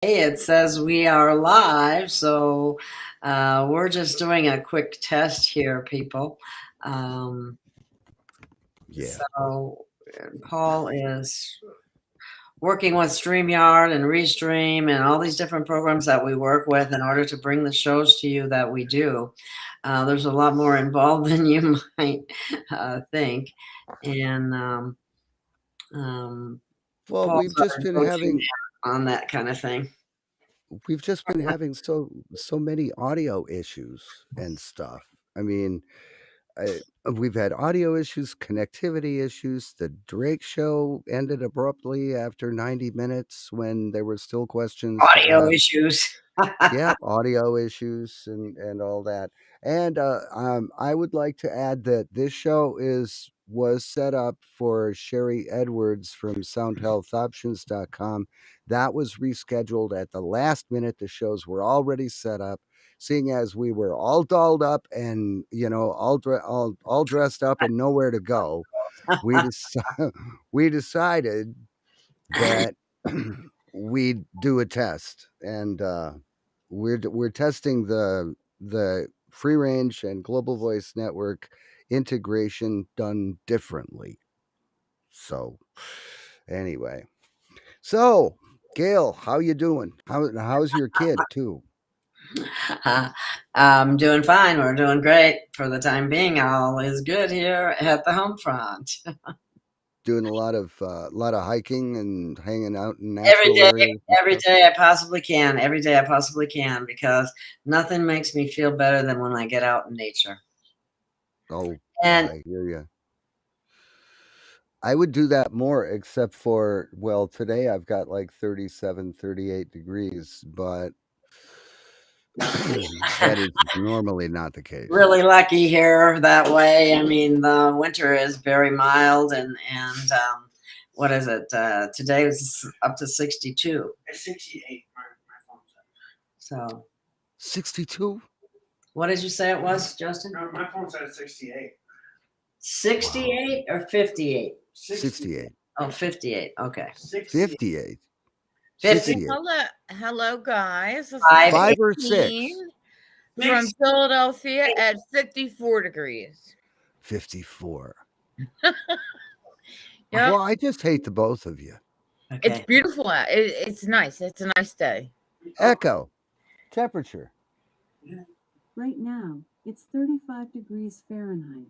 It says we are live, so we're just doing a quick test here, people. Um, Yeah. so Paul is working with StreamYard and Restream and all these different programs that we work with in order to bring the shows to you that we do. There's a lot more involved than you might think, and Well, Paul's our go-to man on that kind of thing. we've just been having so many audio issues and stuff. I mean, we've had audio issues, connectivity issues. The Drake show ended abruptly after 90 minutes when there were still questions Audio about, issues. yeah, audio issues and all that. And I would like to add that this show was set up for Sharry Edwards from soundhealthoptions.com. That was rescheduled at the last minute. The shows were already set up. Seeing as we were all dolled up and all dressed up and nowhere to go, we we decided that we do a test, and we're testing the free range and global voice network integration done differently. So anyway, so Gail, how you doing? How's your kid too? I'm doing fine. We're doing great for the time being. All is good here at the home front. Doing a lot of hiking and hanging out in natural areas and Every stuff. day I possibly can. Every day I possibly can because nothing makes me feel better than when I get out in nature. Oh, And I hear you. I would do that more, except for, well, today I've got like 37, 38 degrees, but that is normally not the case. really lucky here that way. I mean, the winter is very mild and what is it? Today was up to 62. It's 68. My phone said. So 62? what did you say it was, Justin? No, my phone said 68. 68 or 58? 68. Oh, 58. Okay. 58. 50. 68. Hello, guys. This is 5 or 6? 18 from Philadelphia at 54 degrees. 54. Yep. Well, I just hate the both of you. Okay. It's beautiful out. It's nice. It's a nice day. Echo. Temperature. Right now, it's 35 degrees Fahrenheit.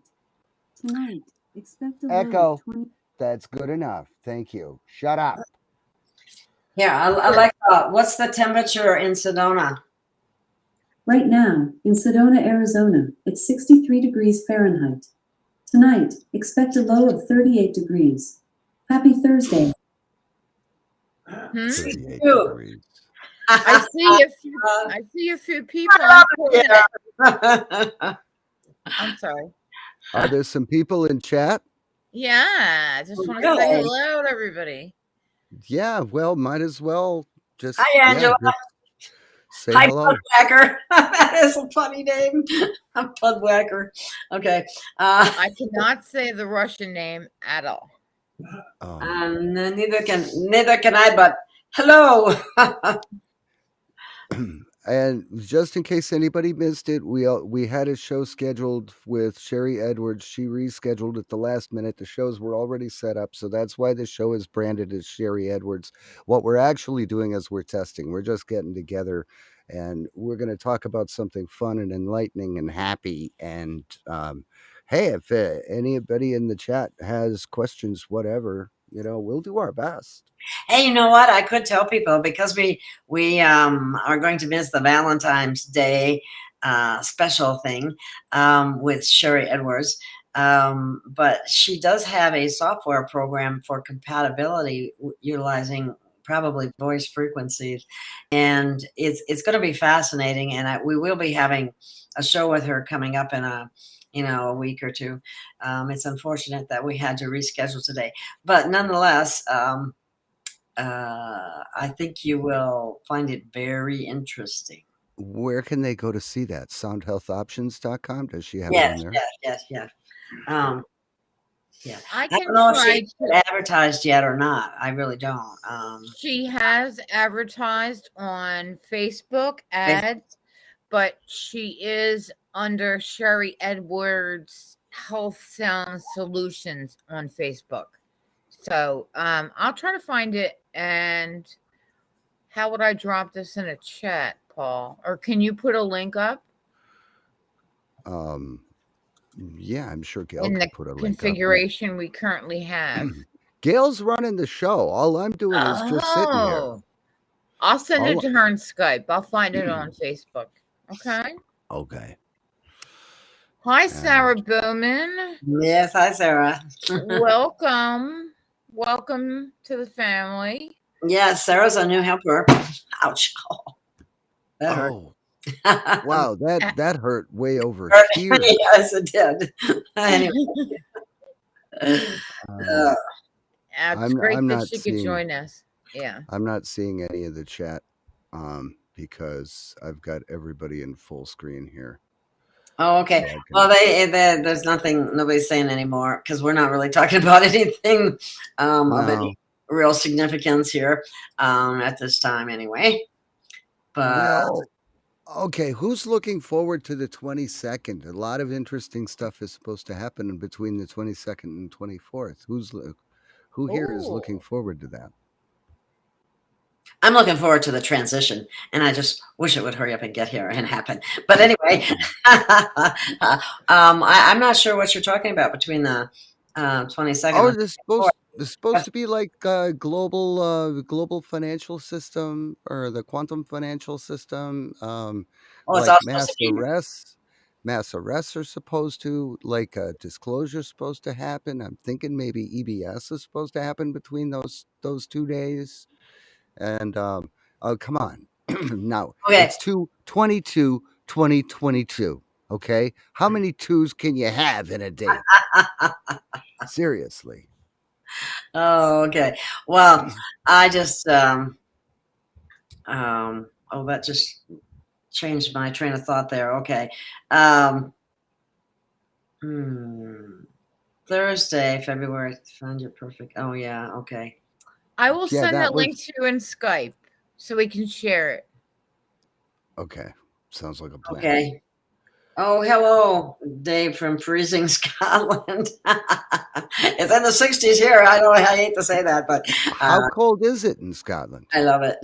Tonight, expect a low Echo. of 20. That's good enough. Thank you. Shut up. Yeah, I like what's the temperature in Sedona? Right now, in Sedona, Arizona, it's 63 degrees Fahrenheit. Tonight, expect a low of 38 degrees. Happy Thursday. 38 Ew. degrees. I see a few people. I'm sorry. Are there some people in chat? Yeah, I just want to say hello to everybody. Yeah, well, might as well just, Hi, Angela. just say Hi, hello. Pudwhacker. That is a funny name. I'm Pudwhacker. Okay. I cannot say the Russian name at all. Neither can I, but hello. And just in case anybody missed it, we had a show scheduled with Sharry Edwards. She rescheduled at the last minute. The shows were already set up, so that's why the show is branded as Sharry Edwards. What we're actually doing is we're testing. We're just getting together, and we're going to talk about something fun and enlightening and happy. And hey, if anybody in the chat has questions, whatever, we'll do our best. Hey, you know what? I could tell people because we are going to miss the Valentine's Day special thing with Sharry Edwards. But she does have a software program for compatibility utilizing probably voice frequencies, and it's going to be fascinating. And we will be having a show with her coming up in a week or two. It's unfortunate that we had to reschedule today, but nonetheless. I think you will find it very interesting. Where can they go to see that? Soundhealthoptions.com? Does she have it on there? Yes. Yeah. I I can don't know if try she's to. advertised yet or not. I really don't. She has advertised on Facebook ads, but she is under Sharry Edwards Health Sound Solutions on Facebook. So I'll try to find it. And how would I drop this in a chat, Paul? Or can you put a link up Yeah, I'm sure Gail in the could put a link up. configuration we currently have? Gail's running the show. All I'm doing is just sitting here. Oh, I'll send it All- to her in Skype. I'll find it on Facebook. Okay. Okay. Hi, Sarah Bowman. Yes. Hi, Sarah. Welcome. Welcome to the family. Yeah, Sarah's a new helper. Ouch. Oh, that hurt. Oh, wow, that hurt way over Hurt. here. Yes, it did. Anyway. It's great I'm that not she could seeing- join us. Yeah. I'm not seeing any of the chat because I've got everybody in full screen here. Oh, okay. So I can- Well, there's nothing, nobody's saying anymore because we're not really talking about anything of No. any real significance here at this time anyway. But Well, okay, who's looking forward to the 22nd? A lot of interesting stuff is supposed to happen in between the 22nd and 24th. Who here is looking Ooh. forward to that? I'm looking forward to the transition, and I just wish it would hurry up and get here and happen. But anyway, I'm not sure what you're talking about between the 22nd. Oh, and there's supposed to be like global financial system or the quantum financial system. it's Like all mass supposed to be. arrests are supposed to, like disclosure supposed to happen. I'm thinking maybe EBS is supposed to happen between those 2 days. And oh, come on. Now Okay. it's 2022. Okay, how many twos can you have in a day? Seriously. Oh, okay. Well, I just that just changed my train of thought there. Okay. Thursday, February. Find your perfect. Oh yeah. Okay. I will Yeah, send that that link was- to you in Skype so we can share it. Okay, sounds like a plan. Okay. Oh, hello, Dave from freezing Scotland. It's in the 60s here. I hate to say that, but How cold is it in Scotland? I love it.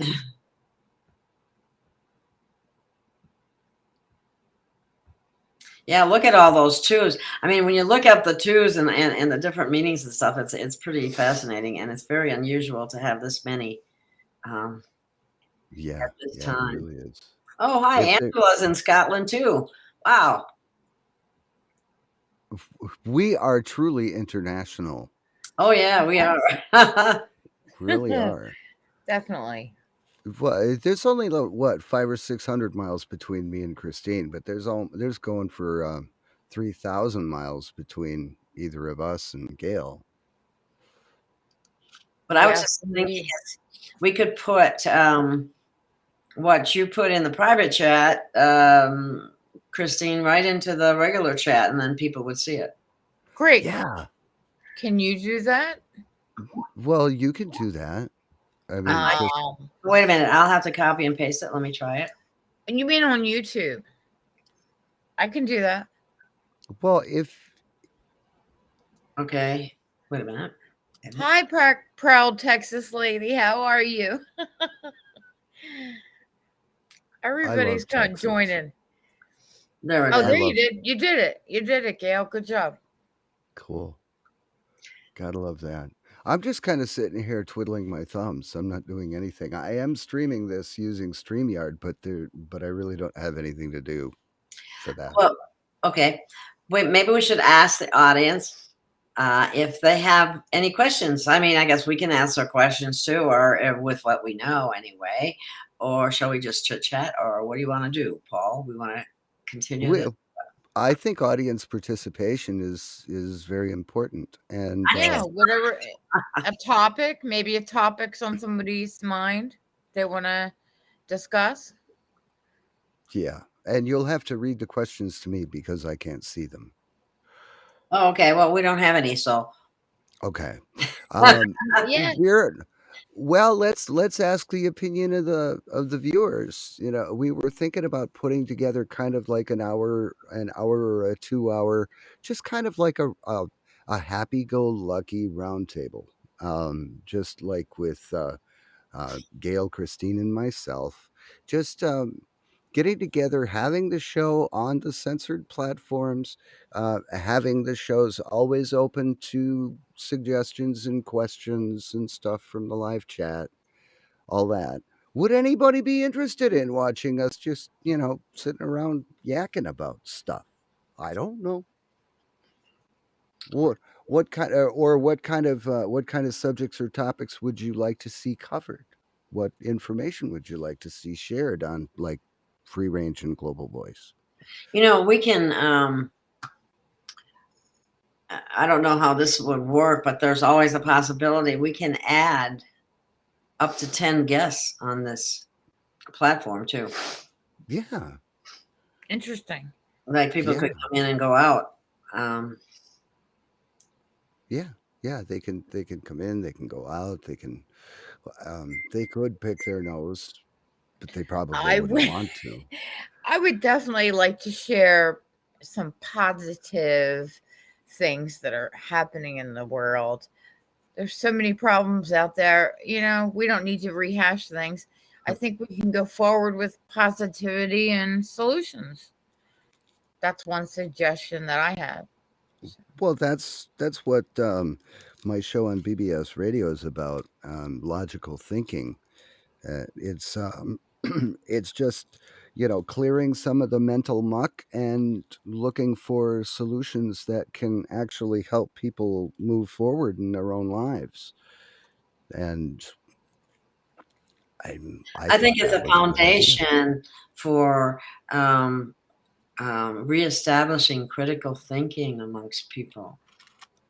Yeah, look at all those twos. I mean, when you look up the twos and the different meanings and stuff, it's pretty fascinating, and it's very unusual to have this many. Yeah, At this yeah, time. it really is. Oh, hi, If they- Angela's in Scotland too. Wow. We are truly international. Oh yeah, we are. Really are. Definitely. Well, there's only what 500 or 600 miles between me and Christine, but there's going for 3,000 miles between either of us and Gail. But I was Yes, just thinking indeed. we could put what you put in the private chat, Christine, right into the regular chat, and then people would see it. Great. Yeah. Can you do that? Well, you can do that. I mean, just- Wait a minute, I'll have to copy and paste it. Let me try it. And you mean on YouTube? I can do that. well, if Okay. Wait a minute. Hi, proud Texas lady. How are you? Everybody's love kind of Texas. joining. There we Oh, go. there you did. You did it. You did it, Gail. Good job. cool, gotta love that. I'm just kind of sitting here twiddling my thumbs. I'm not doing anything. I am streaming this using StreamYard, but I really don't have anything to do for that. Well, okay. Wait, maybe we should ask the audience if they have any questions. I mean, I guess we can answer questions too, or with what we know anyway. Or shall we just chit chat? Or what do you want to do, Paul? We want to continue. Well, I think audience participation is very important, and Yeah, whatever. A topic, maybe a topic's on somebody's mind they want to discuss. yeah, and you'll have to read the questions to me because I can't see them. Oh, okay. Well, we don't have any, so Okay. Yeah. Well, let's ask the opinion of the viewers. You know, we were thinking about putting together kind of like an hour or a 2 hour, just kind of like a happy-go-lucky roundtable. Just like with Gail, Christine, and myself, just getting together, having the show on the censored platforms, having the shows always open to suggestions and questions and stuff from the live chat, all that. Would anybody be interested in watching us just, sitting around yakking about stuff? I don't know. What what kind of subjects or topics would you like to see covered? What information would you like to see shared on like free range and global voice? We can, I don't know how this would work, but there's always a possibility we can add up to 10 guests on this platform too. Yeah. Interesting. Like people Yeah. could come in and go out. Yeah, they can come in, they can go out, they could pick their nose, but they probably I wouldn't would, want to. I would definitely like to share some positive things that are happening in the world. There's so many problems out there. We don't need to rehash things. I think we can go forward with positivity and solutions. That's one suggestion that I have. Well, that's what my show on BBS radio is about, logical thinking. It's it's just clearing some of the mental muck and looking for solutions that can actually help people move forward in their own lives. And I think thought it's that a was a good idea. foundation for reestablishing critical thinking amongst people.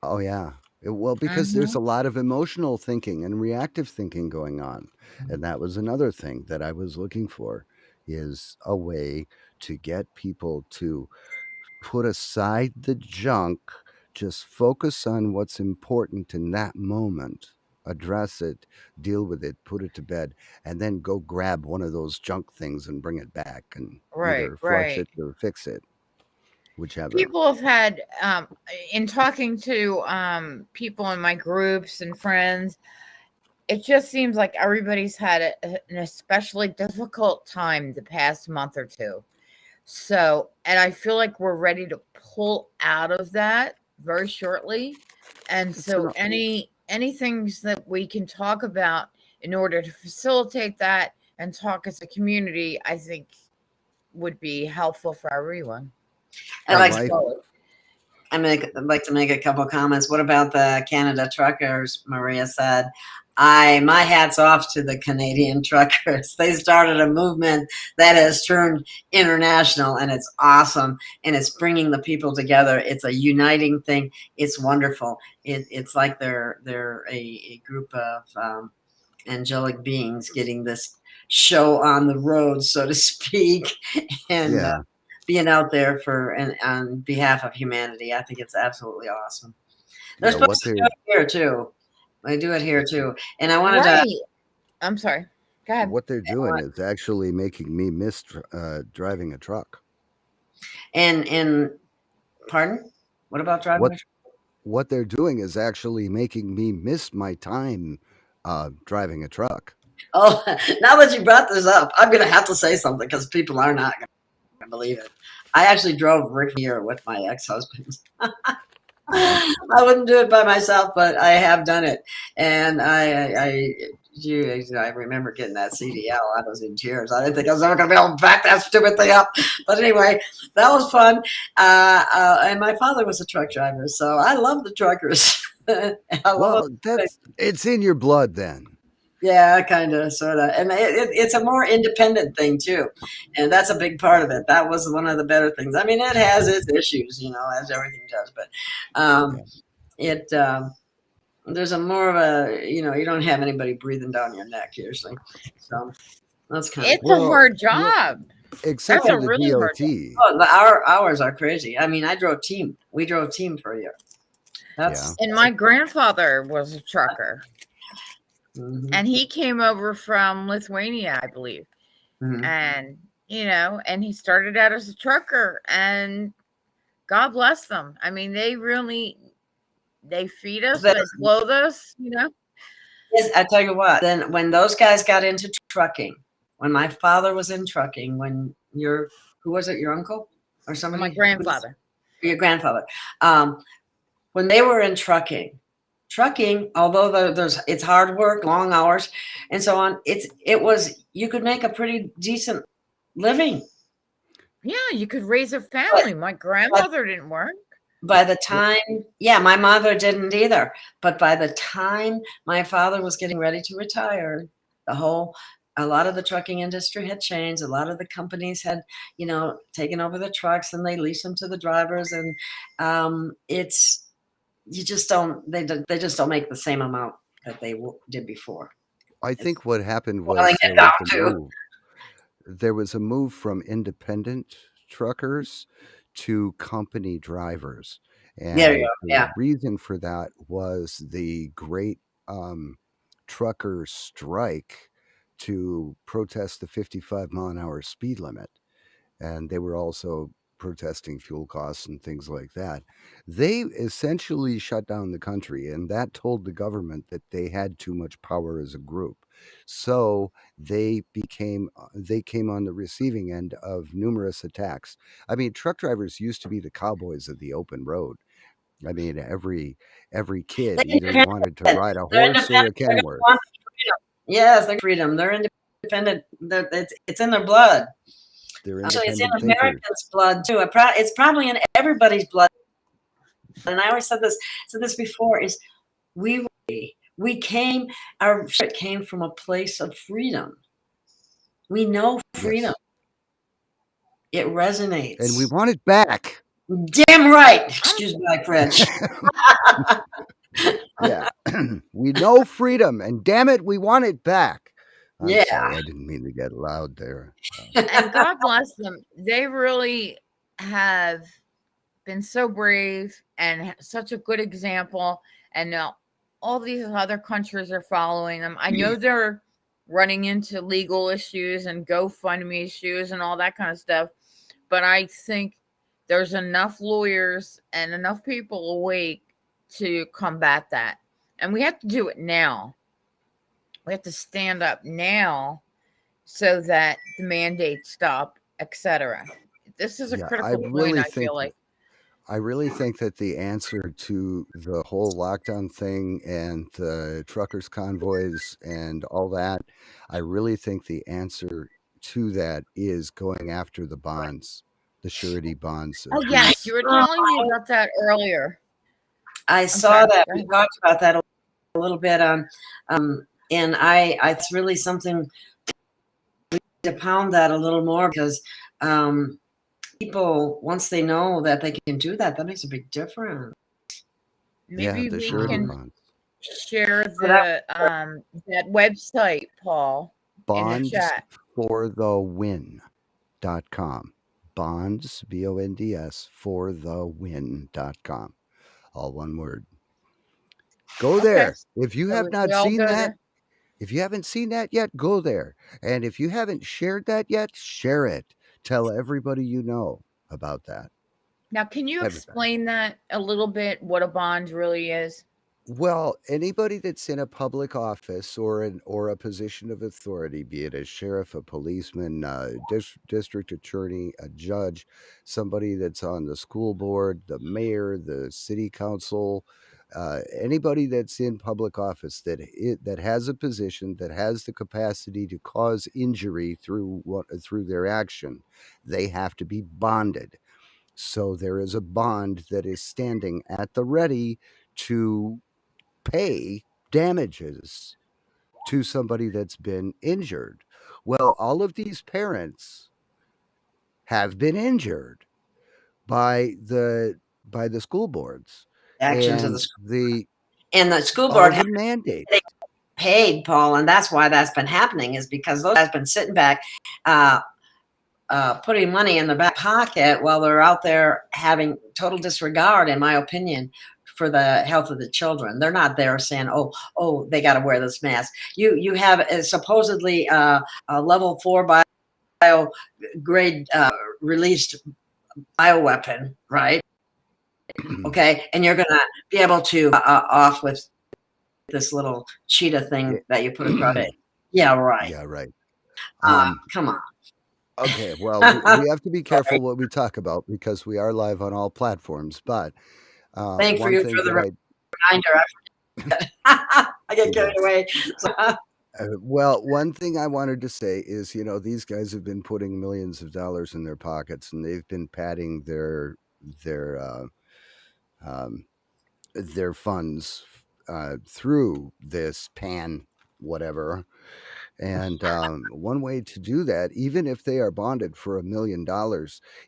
Oh yeah. Well, because there's a lot of emotional thinking and reactive thinking going on. And that was another thing that I was looking for, is a way to get people to put aside the junk, just focus on what's important in that moment, address it, deal with it, put it to bed, and then go grab one of those junk things and bring it back and Right, either flush right. it or fix it, whichever. People have had, in talking to people in my groups and friends, it just seems like everybody's had an especially difficult time the past month or two. So, and I feel like we're ready to pull out of that very shortly. And so any things that we can talk about in order to facilitate that and talk as a community, I think would be helpful for everyone. I'd like to make a couple of comments. What about the Canada truckers? Maria said, my hat's off to the Canadian truckers. They started a movement that has turned international, and it's awesome. And it's bringing the people together. It's a uniting thing. It's wonderful. It's like they're a group of angelic beings getting this show on the road, so to speak, and being out there on behalf of humanity. I think it's absolutely awesome. They're supposed to do it here too. They do it here too. And I wanted to. I'm sorry. Go ahead. What they're doing is actually making me miss driving a truck. And pardon? What about driving? What they're doing is actually making me miss my time driving a truck. Oh, now that you brought this up, I'm going to have to say something because people are not going to believe it. I actually drove Rick here with my ex-husband. I wouldn't do it by myself, but I have done it. And I remember getting that CDL. I was in tears. I didn't think I was ever going to be able to back that stupid thing up. But anyway, that was fun. And my father was a truck driver, so I love the truckers. It's in your blood then. Yeah, kind of, sort of. And it's a more independent thing, too. And that's a big part of it. That was one of the better things. I mean, it has its issues, as everything does. But there's a more of a, you don't have anybody breathing down your neck usually. So that's kind of It's a hard job. Except for the DOT. Oh, our hours are crazy. I mean, I drove team. We drove team for a year. That's And my grandfather was a trucker, mhm, and he came over from Lithuania, I believe. mhm. And, and he started out as a trucker, and God bless them. I mean, they feed us, they clothe us, Yes, I tell you what, then when those guys got into trucking, when my father was in trucking, when who was it, your uncle or somebody? My grandfather. Your grandfather. When they were in trucking, although it's hard work, long hours, and so on, you could make a pretty decent living. Yeah, you could raise a family. My grandmother didn't work. By the time, my mother didn't either. But by the time my father was getting ready to retire, a lot of the trucking industry had changed. A lot of the companies had, taken over the trucks, and they leased them to the drivers. And they just don't make the same amount that they did before. I think what happened was there was a move from independent truckers to company drivers. And the reason for that was the great trucker strike to protest the 55-mile-an-hour speed limit. And they were also protesting fuel costs and things like that. They essentially shut down the country, and that told the government that they had too much power as a group. So they came on the receiving end of numerous attacks. I mean, truck drivers used to be the cowboys of the open road. I mean, every kid either wanted to ride a horse or a Kenworth. Yes, they're freedom. They're independent. It's in their blood. Actually, it's in Americans' blood too. It's probably in everybody's blood. And I always said this before: is our spirit came from a place of freedom. We know freedom. Yes. It resonates, and we want it back. Damn right. Excuse my French. Yeah, we know freedom, and damn it, we want it back. I'm sorry, I didn't mean to get loud there. And God bless them. They really have been so brave and such a good example. And now all these other countries are following them. I know they're running into legal issues and GoFundMe issues and all that kind of stuff. But I think there's enough lawyers and enough people awake to combat that. And we have to do it now. We have to stand up now so that the mandates stop, etc. This is a critical point, I feel like. I really think that the answer to the whole lockdown thing and the truckers' convoys and all that, I really think the answer to that is going after the bonds, the surety bonds. Oh, yes. You were telling me about that earlier. I saw that. We talked about that a little bit. And it's really something to pound that a little more, because people, once they know that they can do that, that makes a big difference. Maybe we can share that website, Paul, in the chat. Bondsforthewin.com. Bonds, BONDS, forthewin.com. All one word. Go there. If you have not seen that, if you haven't seen that yet, go there. And if you haven't shared that yet, share it. Tell everybody you know about that. Now, can you explain that a little bit, what a bond really is? Well, anybody that's in a public office or a position of authority, be it a sheriff, a policeman, district attorney, a judge, somebody that's on the school board, the mayor, the city council, anybody that's in public office that has a position that has the capacity to cause injury through their action, they have to be bonded. So there is a bond that is standing at the ready to pay damages to somebody that's been injured. Well, all of these parents have been injured by the school boards. Actions of the school board have mandate paid, Paul, and that's why that's been happening, is because those guys been sitting back putting money in the back pocket while they're out there having total disregard, in my opinion, for the health of the children. They're not there saying, oh, they got to wear this mask. You have supposedly a level 4 bio grade released bioweapon, right? Okay, and you're gonna be able to off with this little cheetah thing that you put across it. Yeah, right. Yeah, right. Come on. Okay, well, we have to be careful what we talk about because we are live on all platforms. But Thank one you thing for the that reminder. I get carried Yes. away. Well, one thing I wanted to say is, these guys have been putting millions of dollars in their pockets, and they've been padding their funds through this whatever. And one way to do that, even if they are bonded for $1 million,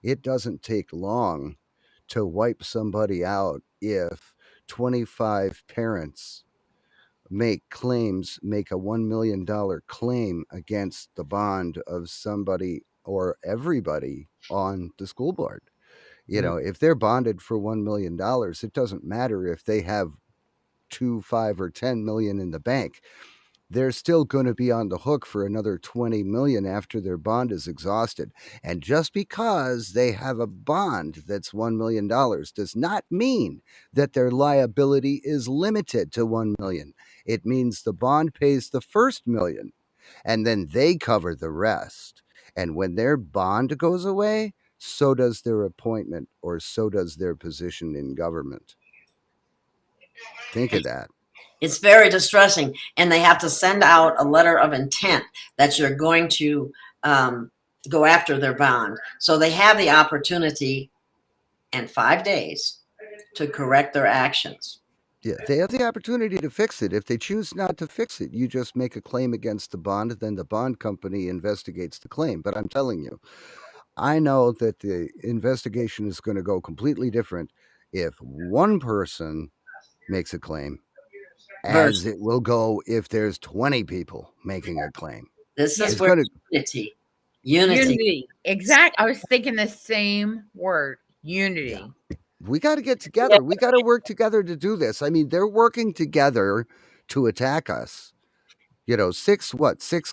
it doesn't take long to wipe somebody out if 25 parents make a $1 million claim against the bond of somebody or everybody on the school board. If they're bonded for $1 million, it doesn't matter if they have 2, 5, or 10 million in the bank. They're still going to be on the hook for another 20 million after their bond is exhausted. And just because they have a bond that's $1 million does not mean that their liability is limited to 1 million. It means the bond pays the first million and then they cover the rest. And when their bond goes away, so does their appointment or so does their position in government. Think of that. It's very distressing, and they have to send out a letter of intent that you're going to go after their bond. So they have the opportunity in 5 days to correct their actions. Yeah, they have the opportunity to fix it. If they choose not to fix it, you just make a claim against the bond, then the bond company investigates the claim. But I'm telling you, I know that the investigation is going to go completely different if one person makes a claim as it will go if there's 20 people making a claim. This is It's where gonna- unity. Exact. I was thinking the same word. Unity. Yeah. We got to get together. We got to work together to do this. I mean, they're working together to attack us. 6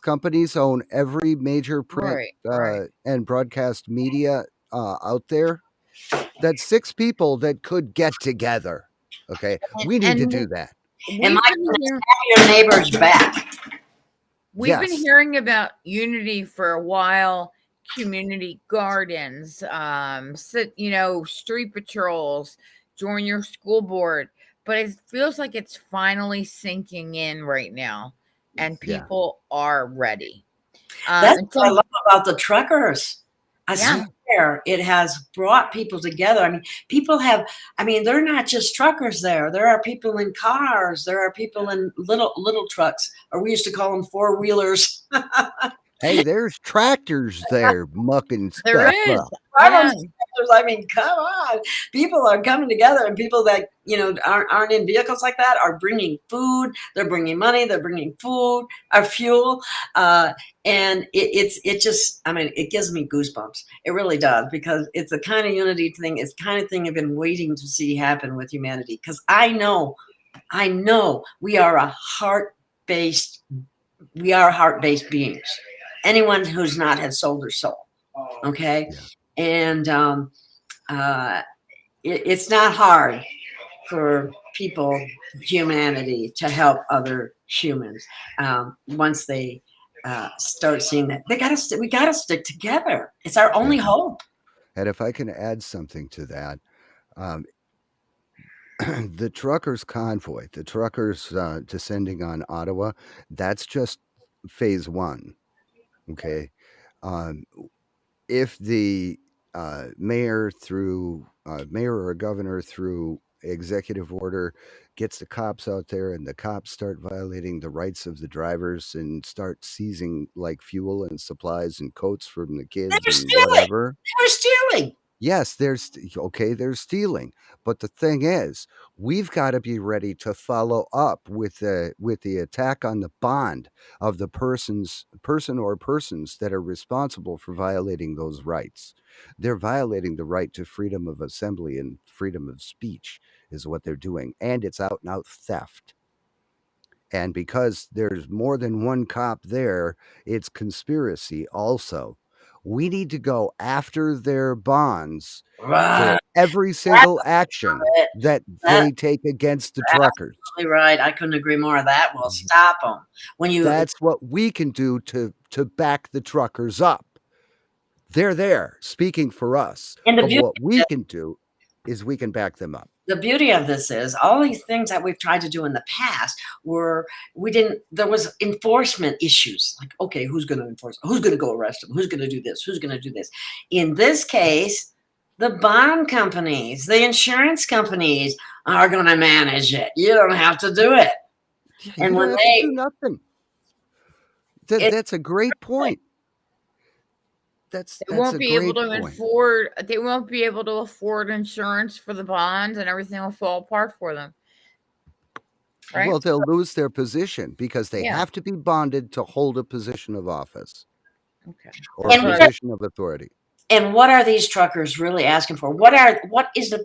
companies own every major print Right. and broadcast media out there. That's 6 people that could get together. Okay, we need to do that. And my goodness, have your neighbor's back. We've been hearing about unity for a while. Community gardens, street patrols, join your school board. But it feels like it's finally sinking in right now, and people are ready. That's what I love about the truckers. I swear it has brought people together. I mean, they're not just truckers there. There are people in cars. There are people in little trucks, or we used to call them 4-wheelers. Hey, there's tractors there mucking stuff There is. up. I mean, come on. People are coming together, and people that, aren't in vehicles like that are bringing food. They're bringing money. They're bringing food or fuel. And it gives me goosebumps. It really does, because it's the kind of unity thing. It's the kind of thing I've been waiting to see happen with humanity. Because I know we are heart-based beings. Anyone who's not has soul their soul. Okay. Yeah. And it's not hard for humanity to help other humans once they start seeing that we gotta stick together. It's our only hope. And if I can add something to that, the truckers convoy, the truckers descending on Ottawa, that's just phase 1. Okay. If the mayor or governor through executive order gets the cops out there and the cops start violating the rights of the drivers and start seizing like fuel and supplies and coats from the kids and whatever. They're stealing. Yes, they're stealing. But the thing is, we've got to be ready to follow up with the attack on the bond of the person or persons that are responsible for violating those rights. They're violating the right to freedom of assembly and freedom of speech. is what they're doing. And it's out and out theft. And because there's more than one cop there, it's conspiracy also. We need to go after their bonds Right. for every single action it. that they take against the truckers. Absolutely right. I couldn't agree more. That will stop them. When you That's what we can do to back the truckers up. They're there speaking for us. And the But beauty what we can do is we can back them up. the beauty of this is all these things that we've tried to do in the past there was enforcement issues. Like, okay, who's going to enforce? Who's going to go arrest them? Who's going to do this? Who's going to do this? In this case, the bond companies, the insurance companies are going to manage it. You don't have to do it. You And don't when have they to do nothing. That's a great point. That's They won't a be able great to point. they won't be able to afford insurance for the bonds, and everything will fall apart for them. Right? Well, they'll lose their position because they Yeah. have to be bonded to hold a position of office Okay. or And a what- position of authority. And what are these truckers really asking for? What are the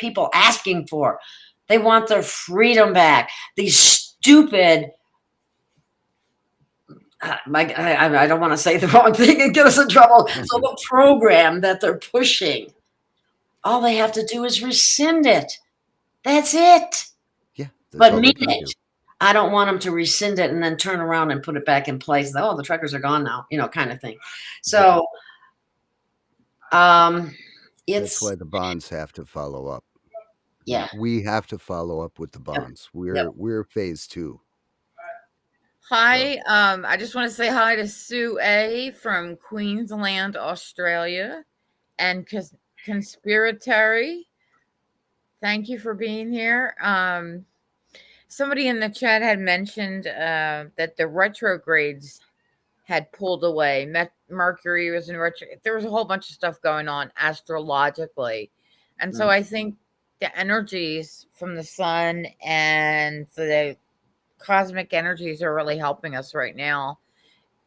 people asking for? They want their freedom back. These stupid I don't want to say the wrong thing and get us in trouble. So the program that they're pushing, all they have to do is rescind it. That's it. Yeah, that's But all mean they can do. it. I don't want them to rescind it and then turn around and put it back in place. Oh, the truckers are gone now, kind of thing. So That's it's why the bonds have to follow up. yeah. We have to follow up with the bonds. We're phase 2. Hi, I just want to say hi to Sue A from Queensland, Australia, and Conspiratory. Thank you for being here. Somebody in the chat had mentioned that the retrogrades had pulled away. Mercury was in retro. There was a whole bunch of stuff going on astrologically, and so I think the energies from the sun and the cosmic energies are really helping us right now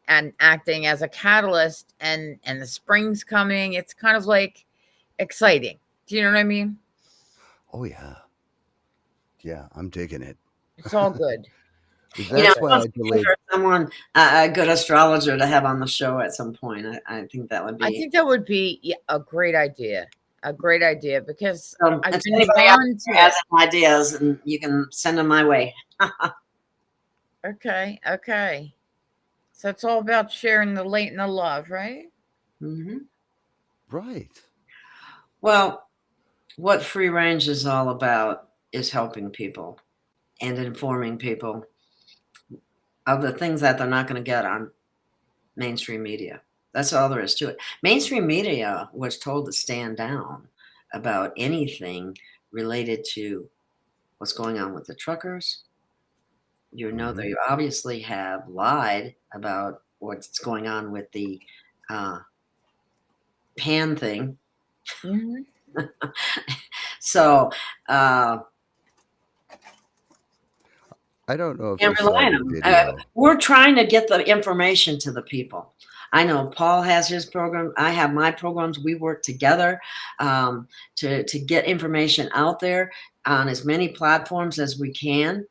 and acting as a catalyst, and the spring's coming. It's kind of like exciting. Do you know what I mean? Oh yeah, I'm digging it. It's all good. That's why I delayed. For someone, a good astrologer to have on the show at some point. I think that would be. I think that would be a great idea. A great idea, because I've if been anybody out drawn to there has it. some ideas, and you can send them my way. Okay. So it's all about sharing the light and the love, right? Mm-hmm. Right. Well, what free range is all about is helping people and informing people of the things that they're not going to get on mainstream media. That's all there is to it. Mainstream media was told to stand down about anything related to what's going on with the truckers. They obviously have lied about what's going on with the pan thing. Mm-hmm. So I don't know if can't you saw rely on the them. video. We're trying to get the information to the people. I know Paul has his program. I have my programs. We work together to get information out there on as many platforms as we can.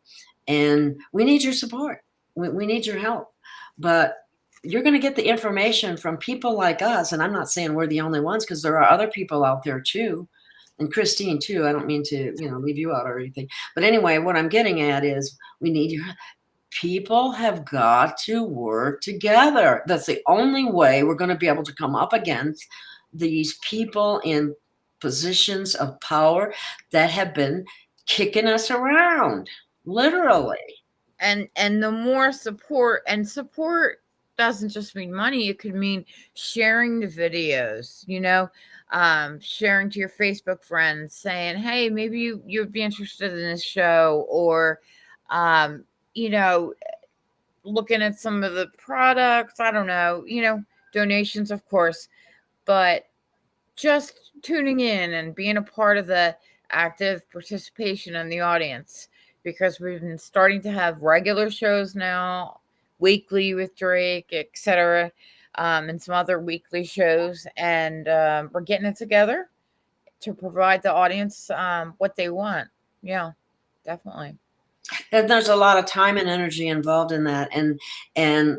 And we need your support. We need your help. But you're going to get the information from people like us. And I'm not saying we're the only ones, because there are other people out there too. And Christine too. I don't mean to, leave you out or anything. But anyway, what I'm getting at is we need your people have got to work together. That's the only way we're going to be able to come up against these people in positions of power that have been kicking us around, literally. And the more support doesn't just mean money. It could mean sharing the videos, sharing to your Facebook friends, saying, hey, maybe you'd be interested in this show, or looking at some of the products. I don't know, donations, of course, but just tuning in and being a part of the active participation in the audience, because we've been starting to have regular shows now, weekly with Drake, etc., and some other weekly shows, and we're getting it together. to provide the audience what they want. Yeah, definitely. And there's a lot of time and energy involved in that, and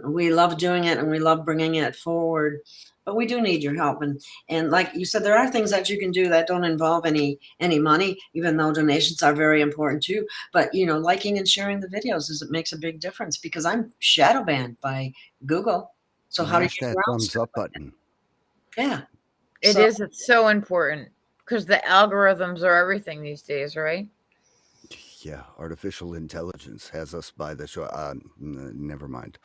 we love doing it, and we love bringing it forward. But we do need your help, and like you said, there are things that you can do that don't involve any money, even though donations are very important too. But you know, liking and sharing the videos it makes a big difference, because I'm shadow banned by Google. So how do you Smash get that around thumbs stuff up like button. that? Yeah, It's so important, because the algorithms are everything these days, right? Yeah, artificial intelligence has us by the show. Never mind.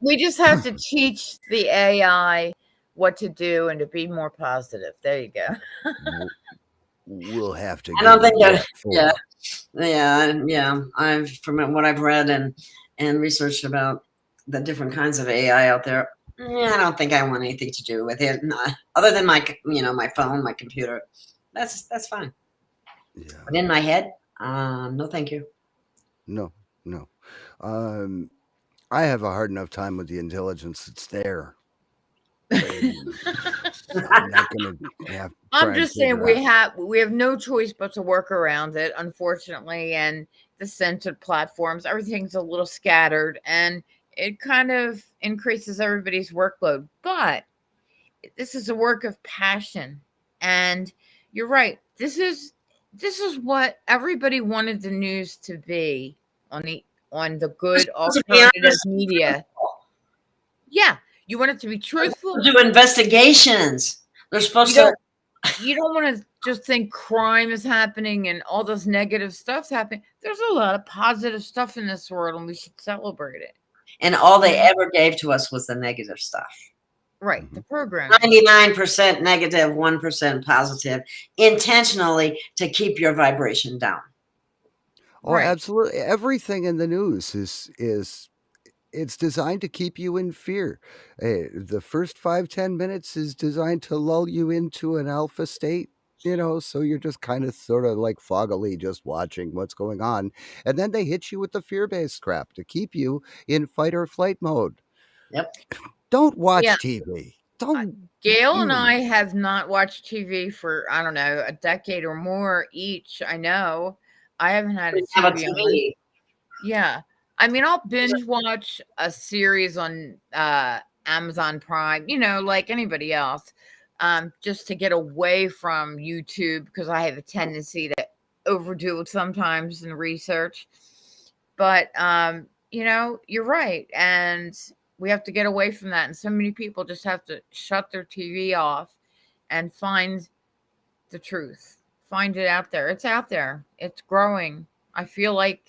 We just have to teach the AI what to do and to be more positive. There you go. We'll have to I don't give think it that. what for. Yeah. I've, from what I've read and researched about the different kinds of AI out there, I don't think I want anything to do with it, other than my phone, my computer. That's fine. Yeah. But in my head, no, thank you. No. I have a hard enough time with the intelligence that's there. I'm not going to. I'm just saying we have no choice but to work around it, unfortunately, and the censored platforms, everything's a little scattered, and it kind of increases everybody's workload. But this is a work of passion, and you're right. This is what everybody wanted the news to be on the good alternative media. Yeah, you want it to be truthful. Do investigations. They're supposed to. You don't want to just think crime is happening and all this negative stuff's happening. There's a lot of positive stuff in this world, and we should celebrate it. And all they ever gave to us was the negative stuff. Right, the program. 99% negative, 1% positive, intentionally to keep your vibration down. Oh, right. Absolutely. Everything in the news is it's designed to keep you in fear. The first 5-10 minutes is designed to lull you into an alpha state, so you're just kind of sort of like foggily just watching what's going on. And then they hit you with the fear-based crap to keep you in fight or flight mode. Yep. Don't watch TV. Don't. Gail and I have not watched TV for, I don't know, a decade or more each. I know. I haven't had a TV on. Yeah. I mean, I'll binge watch a series on Amazon Prime, like anybody else, just to get away from YouTube, because I have a tendency to overdo it sometimes in research. But, you're right. And we have to get away from that. And so many people just have to shut their TV off and find the truth. Find it out there. It's out there. It's growing. I feel like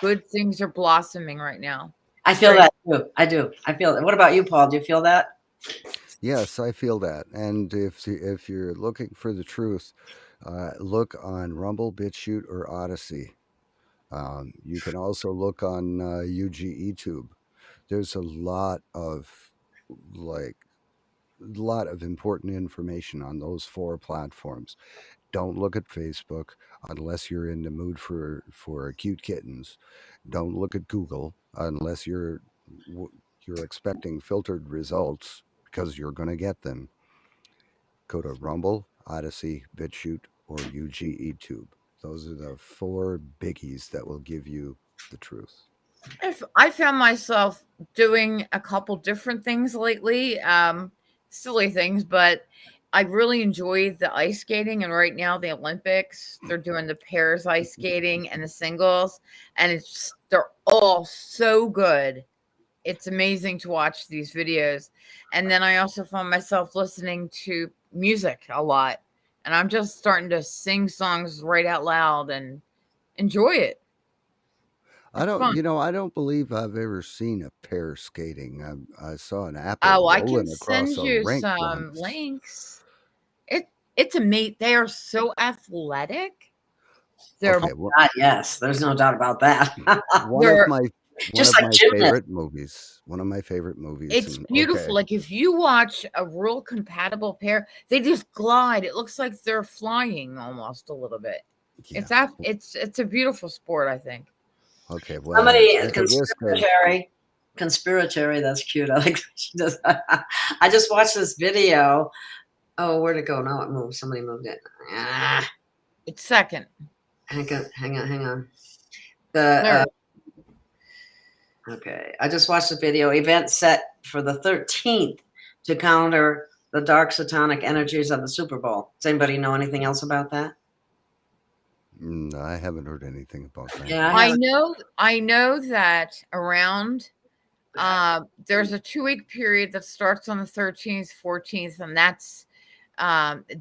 good things are blossoming right now. I feel that too. I do. I feel that. What about you, Paul? Do you feel that? Yes, I feel that. And if you're looking for the truth, look on Rumble, BitChute, or Odyssey. You can also look on UGEtube. There's a lot of important information on those 4 platforms. Don't look at Facebook unless you're in the mood for cute kittens. Don't look at Google unless you're expecting filtered results, because you're going to get them. Go to Rumble, Odyssey, BitChute, or UGEtube. Those are the 4 biggies that will give you the truth. I found myself doing a couple different things lately, silly things, but I really enjoy the ice skating. And right now, the Olympics, they're doing the pairs ice skating and the singles, and they're all so good. It's amazing to watch these videos. And then I also found myself listening to music a lot, and I'm just starting to sing songs right out loud and enjoy it. I don't believe I've ever seen a pair skating. I saw an apple I rolling can across send a you rink some once. links. It's amazing. They are so athletic. They're God, yes, there's no doubt about that. One of my favorite movies. It's beautiful. Like if you watch a real compatible pair, they just glide. It looks like they're flying almost a little bit. Yeah. It's a beautiful sport, I think. Okay, well, somebody conspiratory. That's cute. I like that she does. I just watched this video Oh, where'd it go? Now it moved. Somebody moved it. Ah, It's second. hang on. There. Okay. I just watched the video. Event set for the 13th to counter the dark satanic energies of the Super Bowl. Does anybody know anything else about that? No, I haven't heard anything about that. Yeah, I know that around there's a 2-week period that starts on the 13th, 14th, and that's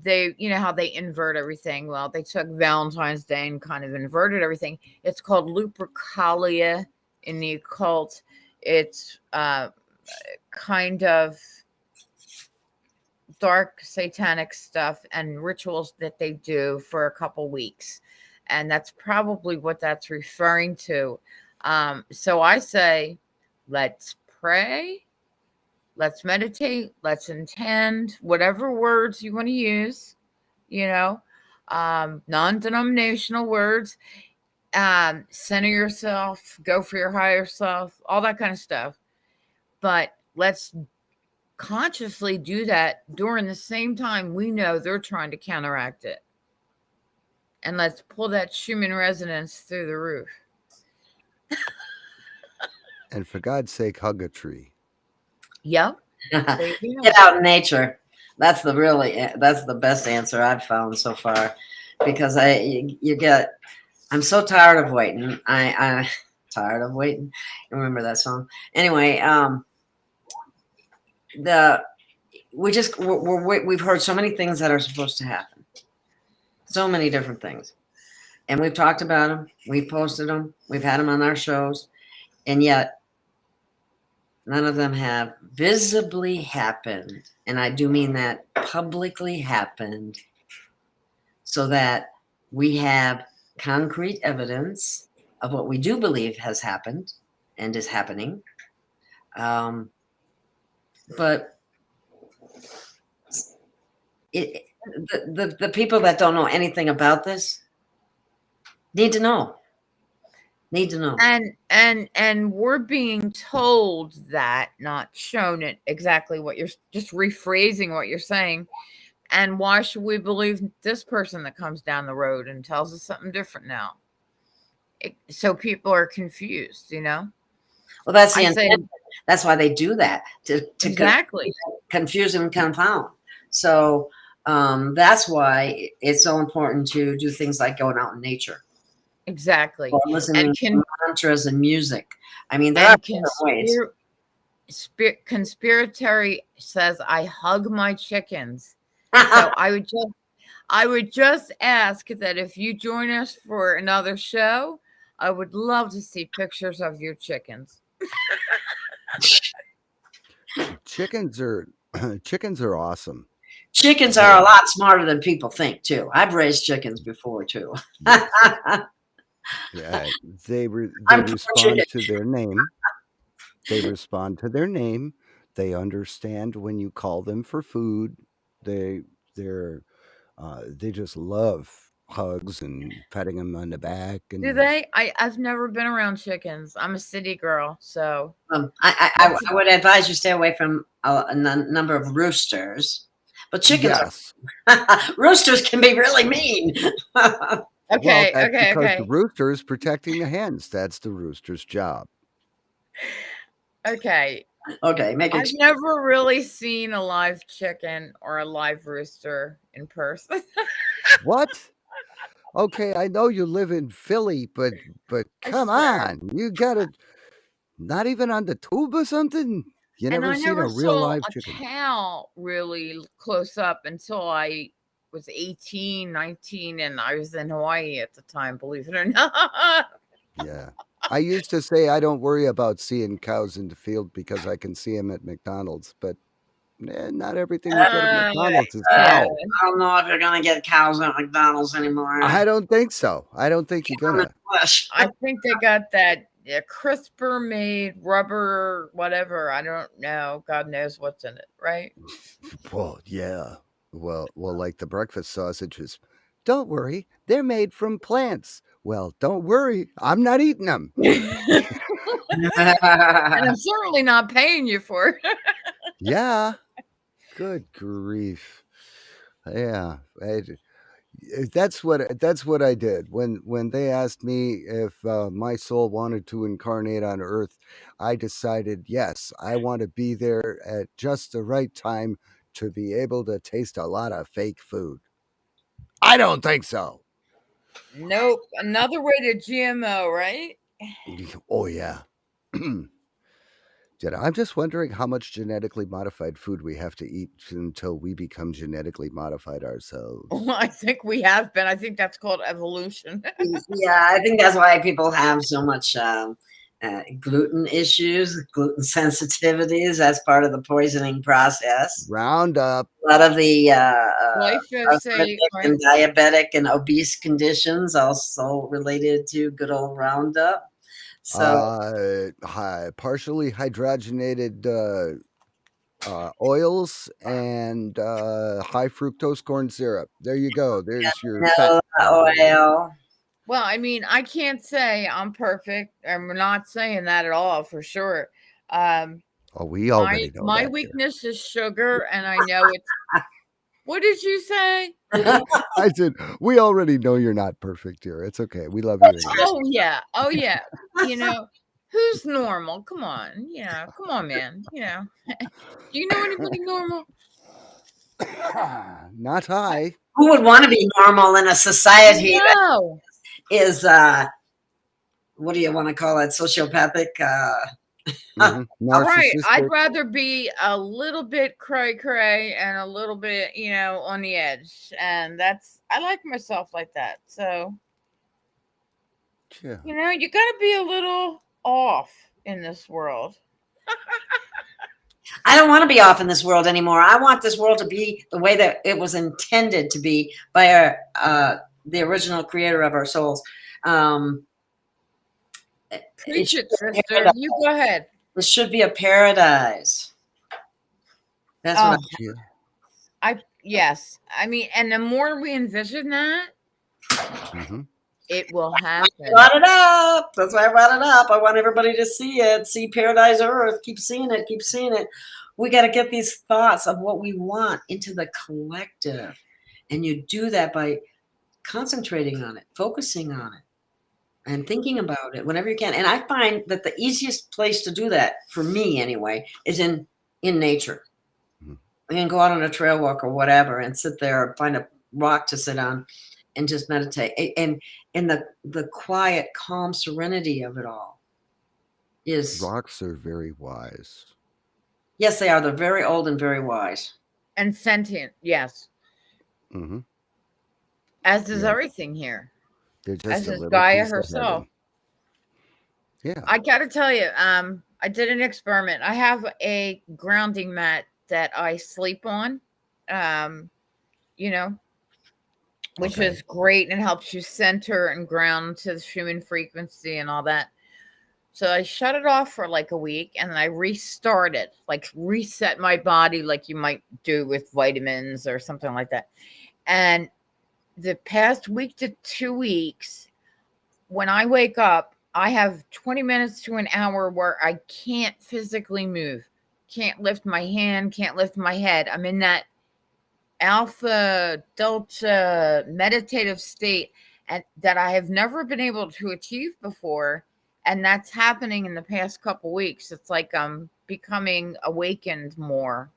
they, you know how they invert everything. Well, they took Valentine's Day and kind of inverted everything. It's called Lupercalia in the occult. It's kind of dark satanic stuff and rituals that they do for a couple weeks, and that's probably what that's referring to. So I say, let's pray, let's meditate, let's intend, whatever words you want to use, you know, non-denominational words, center yourself, go for your higher self, all that kind of stuff. But let's consciously do that during the same time we know they're trying to counteract it. And let's pull that Schumann resonance through the roof. And for God's sake, hug a tree. Yep. Get out in nature. That's the best answer I've found so far, because I'm so tired of waiting. I tired of waiting. Remember that song? Anyway, we've heard so many things that are supposed to happen, so many different things, and we've talked about them, we've posted them, we've had them on our shows, and yet none of them have visibly happened, and I do mean that publicly happened, so that we have concrete evidence of what we do believe has happened and is happening. But the people that don't know anything about this need to know. And we're being told that, not shown it exactly what you're just rephrasing what you're saying. And why should we believe this person that comes down the road and tells us something different now? So people are confused, you know? Well, that's the intent. That's why they do that, to exactly confuse and confound. So that's why it's so important to do things like going out in nature. Exactly. Or listening to mantras and music. I mean, there are different ways. Conspiratory says, I hug my chickens. So I would just ask that if you join us for another show, I would love to see pictures of your chickens. Chickens are awesome. Chickens are a lot smarter than people think too. I've raised chickens before too. Yeah, they respond to their name. They respond to their name. They understand when you call them for food. They just love hugs and patting them on the back. And do they? I've never been around chickens. I'm a city girl, so I would advise you stay away from a number of roosters. But chickens, roosters can be really mean. Okay, well, okay. The rooster is protecting the hens. That's the rooster's job. Okay. Okay. I've never really seen a live chicken or a live rooster in person. What? Okay, I know you live in Philly, but come on, you gotta not even on the tube or something. You never seen a real live chicken? Cow really close up until I was 18, 19, and I was in Hawaii at the time, believe it or not. Yeah. I used to say I don't worry about seeing cows in the field because I can see them at McDonald's, but not everything you get at McDonald's is cow. I don't know if you're going to get cows at McDonald's anymore. I don't think so. I don't think you're going to. I think they got that CRISPR made rubber, whatever. I don't know. God knows what's in it, right? Well, yeah. Well, like the breakfast sausages. Don't worry, they're made from plants. Well, don't worry, I'm not eating them. And I'm certainly not paying you for it. Yeah. Good grief. Yeah. That's what I did when they asked me if my soul wanted to incarnate on Earth. I decided, yes, I want to be there at just the right time to be able to taste a lot of fake food. I don't think so. Nope. Another way to GMO, right? Oh yeah. I'm just wondering how much genetically modified food we have to eat until we become genetically modified ourselves. Well, I think we have been. I think that's called evolution. Yeah, I think that's why people have so much gluten issues, gluten sensitivities. That's part of the poisoning process. Roundup. A lot of the Glyphosate, arthritic right? and diabetic and obese conditions also related to good old Roundup. So Partially hydrogenated oils and high fructose corn syrup. There you go. There's your fat. oil. Well, I mean, I can't say I'm perfect. I'm not saying that at all, for sure. Oh, we already know My that. weakness is sugar, and I know it's. What did you say? I said we already know you're not perfect here. It's okay. We love you anyway. Oh yeah, oh yeah. You know, who's normal? Come on, come on, man. Do you know anybody normal? Not high. Who would want to be normal in a society that No. is what do you want to call it? Sociopathic. Mhm. All right, I'd Narcissistic. rather be a little bit cray and a little bit, on the edge, and I like myself like that. So, Yeah. you got to be a little off in this world. I don't want to be off in this world anymore. I want this world to be the way that it was intended to be by the original creator of our souls. Preach it, sister. You go ahead. It should be a paradise. That's what Yes. I mean, and the more we envision that, it will happen. I brought it up. That's why I brought it up. I want everybody to see it. See Paradise Earth. Keep seeing it. Keep seeing it. We got to get these thoughts of what we want into the collective. And you do that by concentrating on it, focusing on it, and thinking about it whenever you can. And I find that the easiest place to do that, for me anyway, is in nature. I can go out on a trail walk or whatever and sit there or find a rock to sit on and just meditate. And the quiet, calm serenity of it all is... Rocks are very wise. Yes, they are. They're very old and very wise. And sentient, yes. As is everything here. They're just as is Gaia herself. Yeah. I got to tell you, I did an experiment. I have a grounding mat that I sleep on, which is great and helps you center and ground to the human frequency and all that. So I shut it off for like a week and then I restarted, like reset my body like you might do with vitamins or something like that. And the past week to 2 weeks, when I wake up, I have 20 minutes to an hour where I can't physically move, can't lift my hand, can't lift my head. I'm in that alpha delta meditative state and that I have never been able to achieve before. And that's happening in the past couple weeks. It's like I'm becoming awakened more.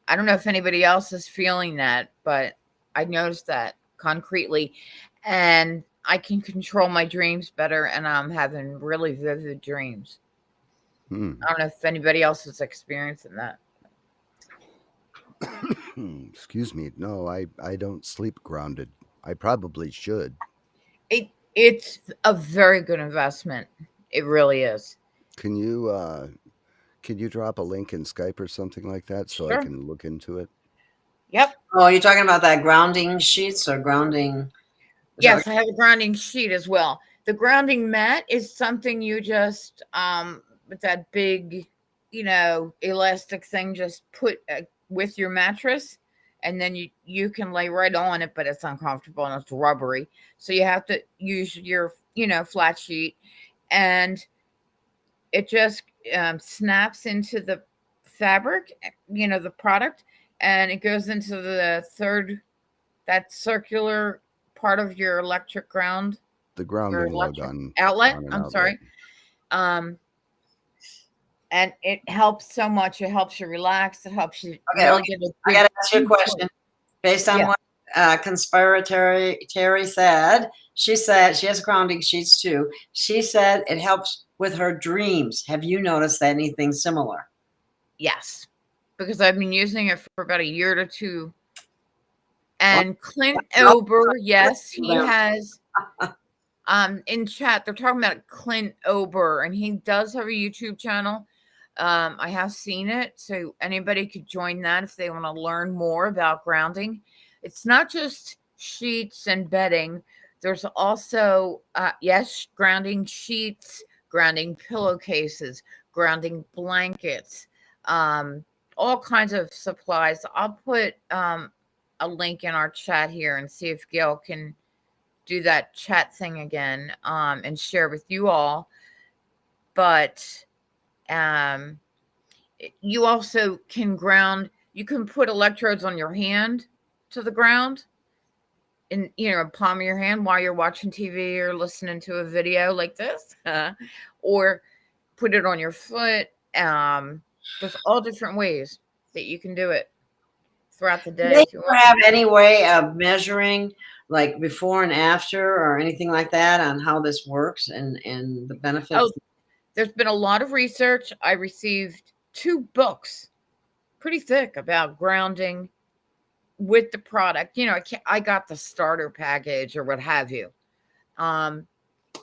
I don't know if anybody else is feeling that, but I noticed that concretely. And I can control my dreams better, and I'm having really vivid dreams. I don't know if anybody else is experiencing that. Excuse me. No, I don't sleep grounded. I probably should. It's a very good investment. It really is. Can you drop a link in Skype or something like that so I can look into it? Yep. Oh, you're talking about that grounding sheets or grounding? Yes, I have a grounding sheet as well. The grounding mat is something you just, with that big, elastic thing, just put with your mattress, and then you can lay right on it, but it's uncomfortable and it's rubbery. So you have to use your, flat sheet, and it just snaps into the fabric, the product, and it goes into the third, that circular part of your electric ground, The your grounding lug electric on outlet. an I'm outlet. sorry. And it helps so much. It helps you relax. It helps you really get a I good got to ask you a sleep. question. Based on Yeah. what conspiratory Terry said, she said she has grounding sheets too. She said it helps with her dreams. Have you noticed anything similar? Yes, because I've been using it for about a year or two. And Clint Ober, yes, he has. In chat, they're talking about Clint Ober, and he does have a YouTube channel. I have seen it, so anybody could join that if they want to learn more about grounding. It's not just sheets and bedding. There's also, yes, grounding sheets, grounding pillowcases, grounding blankets, all kinds of supplies. I'll put a link in our chat here and see if Gail can do that chat thing again and share with you all. But you also can ground. You can put electrodes on your hand to the ground, in palm of your hand while you're watching TV or listening to a video like this, or put it on your foot. There's all different ways that you can do it throughout the Do day. they If you want. have any way of measuring, like before and after, or anything like that, on how this works and the benefits? Oh, there's been a lot of research. I received 2 books, pretty thick, about grounding with the product. I got the starter package or what have you. And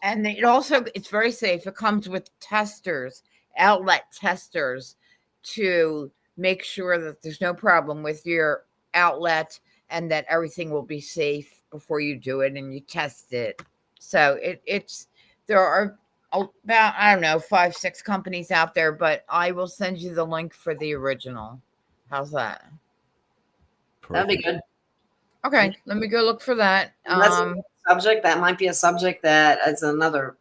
it's very safe. It comes with testers, outlet testers, to make sure that there's no problem with your outlet and that everything will be safe before you do it and you test it. So there are about, I don't know, 5, 6 companies out there, but I will send you the link for the original. How's that? That'd be good. Okay, let me go look for that. That's a subject that might be a subject that is another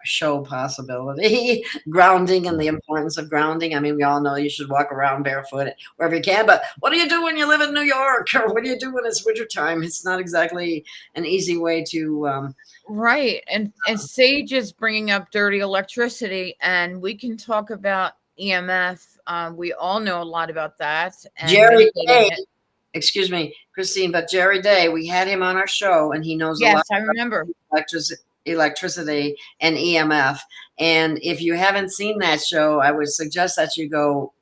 show possibility. Grounding and the importance of grounding. I mean, we all know you should walk around barefoot wherever you can, but what do you do when you live in New York, or what do you do when it's wintertime? It's not exactly an easy way to right. And Sage is bringing up dirty electricity, and we can talk about EMF. We all know a lot about that. And Jerry Day, excuse me, Christine, but Jerry Day, we had him on our show, and he knows a lot. Yes, I remember. Electricity and EMF. And if you haven't seen that show, I would suggest that you go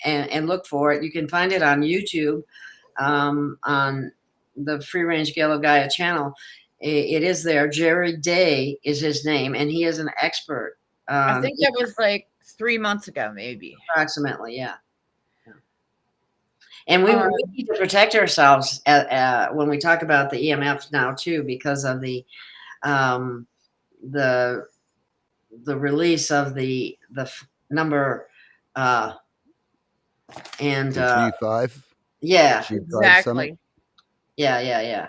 and look for it. You can find it on YouTube, on the Free Range Gail of Gaia channel. It is there. Jerry Day is his name, and he is an expert. I think that was like 3 months ago, maybe. Approximately, yeah. And we need to protect ourselves when we talk about the EMF now too, because of the release of the number and G5. Yeah, G5 exactly. Summit. Yeah.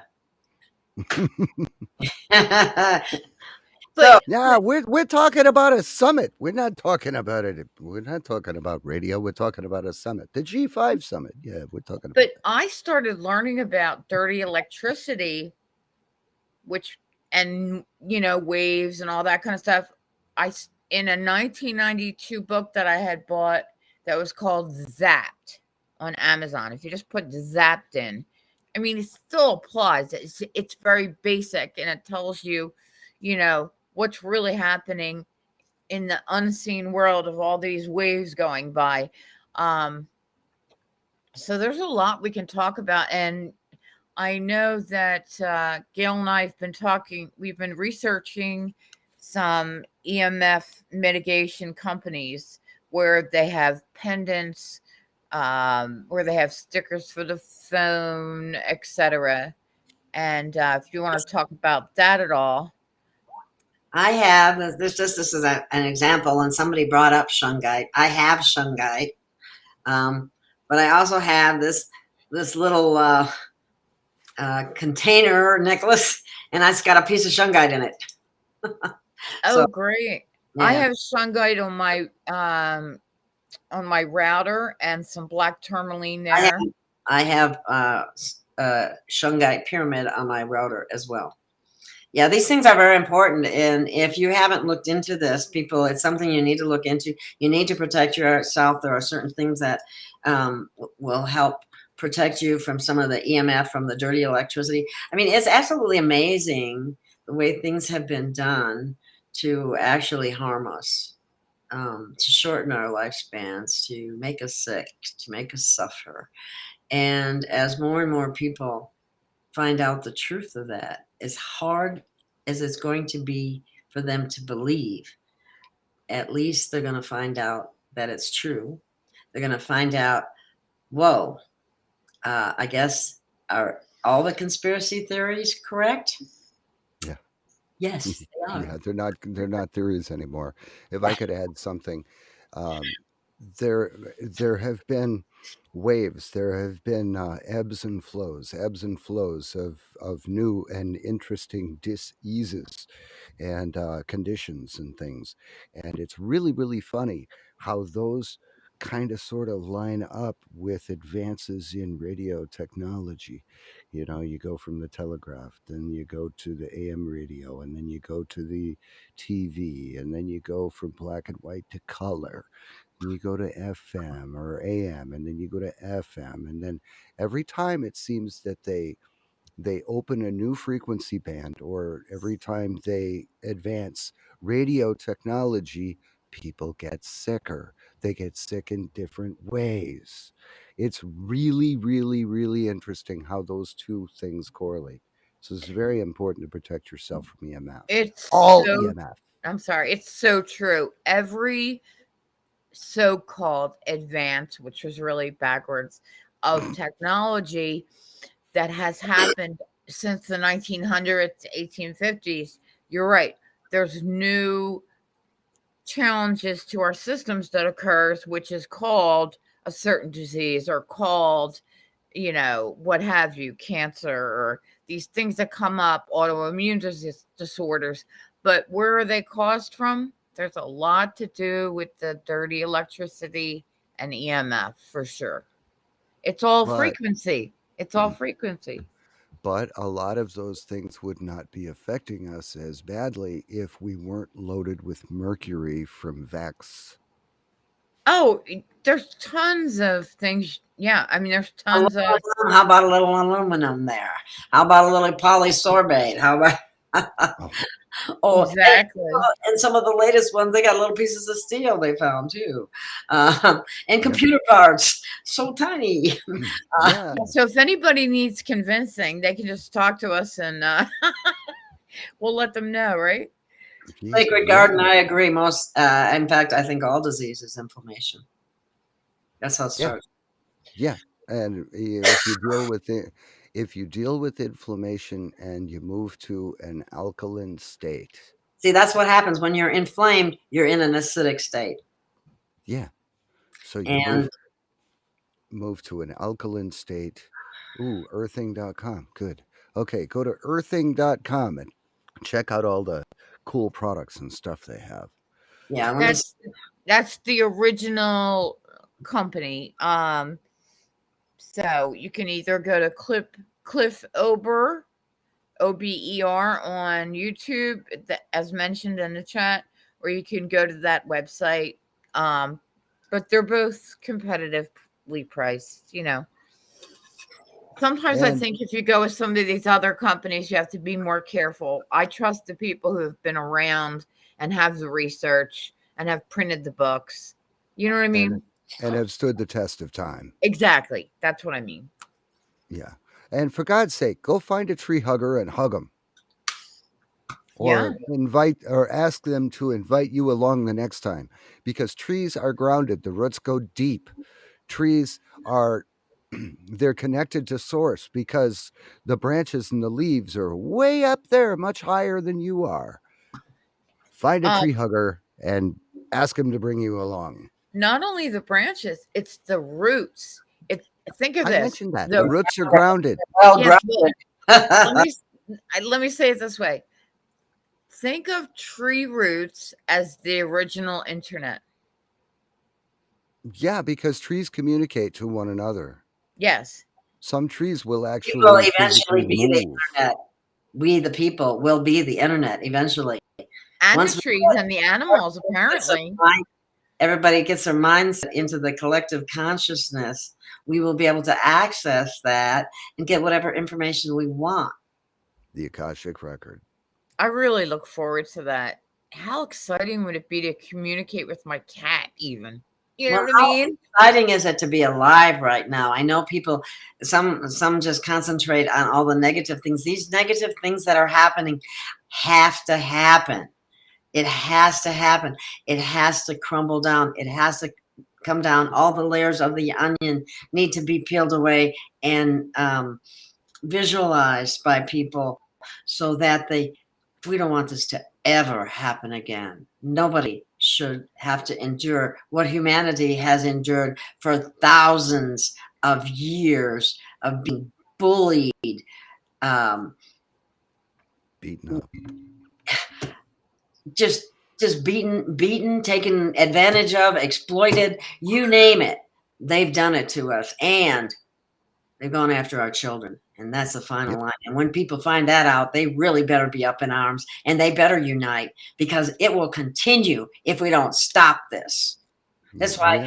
But yeah, we're talking about a summit. We're not talking about it. We're not talking about radio. We're talking about a summit. The G5 Summit. Yeah, we're talking about. But I started learning about dirty electricity, and waves and all that kind of stuff. In a 1992 book that I had bought that was called Zapped on Amazon. If you just put Zapped in, I mean, it still applies. It's very basic, and it tells you, what's really happening in the unseen world of all these waves going by. So there's a lot we can talk about. And I know that Gail and I have been talking, we've been researching some EMF mitigation companies where they have pendants, where they have stickers for the phone, etc. And if you want to talk about that at all. I have this is an example, and somebody brought up shungite. I have shungite, but I also have this little container necklace, and it's got a piece of shungite in it. So, great! Yeah. I have shungite on my router and some black tourmaline there. I have shungite pyramid on my router as well. Yeah, these things are very important. And if you haven't looked into this, people, it's something you need to look into. You need to protect yourself. There are certain things that will help protect you from some of the EMF, from the dirty electricity. I mean, it's absolutely amazing the way things have been done to actually harm us, to shorten our lifespans, to make us sick, to make us suffer. And as more and more people find out the truth of that, as hard as it's going to be for them to believe, at least they're going to find out that it's true. They're going to find out, whoa, I guess are all the conspiracy theories correct? Yeah. Yes, they are. Yeah, they're not theories anymore. If I could add something, um, there have been waves, there have been ebbs and flows of new and interesting diseases and conditions and things, and it's really funny how those kind of sort of line up with advances in radio technology. You know, you go from the telegraph, then you go to the AM radio, and then you go to the TV, and then you go from black and white to color. And you go to FM or AM, and then you go to FM, and then every time it seems that they open a new frequency band, or every time they advance radio technology, people get sicker. They get sick in different ways. It's really interesting how those two things correlate. So it's very important to protect yourself from EMF. It's All so, EMF. I'm sorry, it's so true. Every so-called advance, which was really backwards, of technology that has happened since the 1900s to 1850s, you're right. There's new challenges to our systems that occurs, which is called a certain disease, or called, what have you, cancer, or these things that come up, autoimmune disorders. But where are they caused from? There's a lot to do with the dirty electricity and EMF, for sure. It's all frequency. It's all frequency. But a lot of those things would not be affecting us as badly if we weren't loaded with mercury from Vex. Oh, there's tons of things. Yeah, I mean, there's tons of. How about a little aluminum there? How about a little polysorbate? How about? Exactly. And some of the latest ones, they got little pieces of steel they found too, and computer parts so tiny. Yeah. So if anybody needs convincing, they can just talk to us, and we'll let them know, right? Sacred Garden, I agree. Most, in fact, I think all disease is inflammation. That's how it starts. Yeah, and if you deal with it, if you deal with inflammation and you move to an alkaline state. See, that's what happens when you're inflamed. You're in an acidic state. Yeah. So you move to an alkaline state. Ooh, earthing.com. Good. Okay, go to earthing.com and check out all the cool products and stuff they have. Yeah, that's the original company. So you can either go to Cliff Ober, OBER, on YouTube, as mentioned in the chat, or you can go to that website. But they're both competitively priced, Sometimes I think if you go with some of these other companies, you have to be more careful. I trust the people who have been around and have the research and have printed the books. You know what I mean? And have stood the test of time. Exactly. That's what I mean. Yeah. And for God's sake, go find a tree hugger and hug them. Or invite or ask them to invite you along the next time, because trees are grounded. The roots go deep. Trees are they're connected to source because the branches and the leaves are way up there, much higher than you are. Find a tree hugger and ask him to bring you along. Not only the branches, it's the roots. Think of this. I mentioned that. The roots are grounded. Well, let me say it this way. Think of tree roots as the original internet. Yeah, because trees communicate to one another. Yes. Some trees will We will actually eventually physically be the move. internet. We, the people, will be the internet eventually. And Once the we trees and the animals, apparently. everybody gets their mindset into the collective consciousness, we will be able to access that and get whatever information we want. The Akashic Record. I really look forward to that. How exciting would it be to communicate with my cat even? You know Well, what I how mean? exciting is it to be alive right now? I know people, some just concentrate on all the negative things. These negative things that are happening have to happen. It has to happen. It has to crumble down. It has to come down. All the layers of the onion need to be peeled away and visualized by people so that we don't want this to ever happen again. Nobody should have to endure what humanity has endured for thousands of years of being bullied, Beaten up. just beaten, taken advantage of, exploited, you name it. They've done it to us, and they've gone after our children. And that's the final line. And when people find that out, they really better be up in arms, and they better unite, because it will continue if we don't stop this. That's why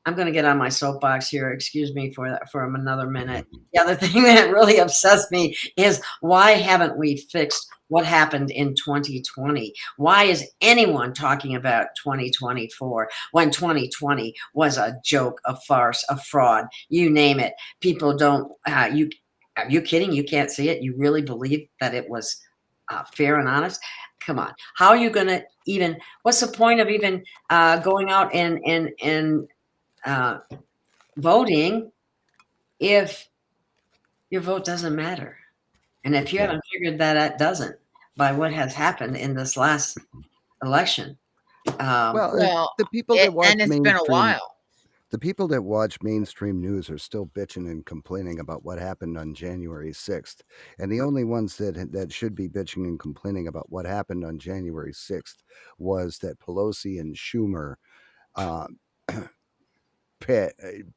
I'm going to get on my soapbox here. Excuse me for another minute. The other thing that really upsets me is, why haven't we fixed what happened in 2020? Why is anyone talking about 2024 when 2020 was a joke, a farce, a fraud? You name it. People don't. Are you kidding? You can't see it? You really believe that it was fair and honest? Come on. How are you going to even? What's the point of even going out and voting if your vote doesn't matter? And if you haven't figured that out, doesn't, by what has happened in this last election. Well, the people that watch and it's been a while. The people that watch mainstream news are still bitching and complaining about what happened on January 6th. And the only ones that should be bitching and complaining about what happened on January 6th was that Pelosi and Schumer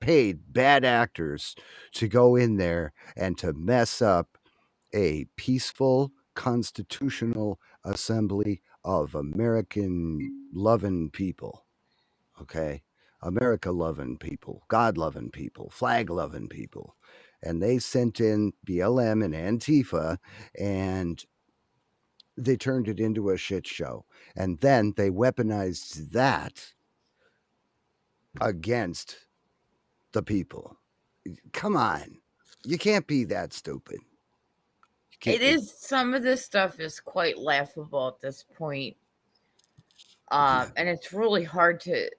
paid bad actors to go in there and to mess up a peaceful constitutional assembly of American loving people. Okay. America loving people, God loving people, flag loving people. And they sent in BLM and Antifa, and they turned it into a shit show. And then they weaponized that against the people. Come on. You can't be that stupid. It is, some of this stuff is quite laughable at this point. And it's really hard to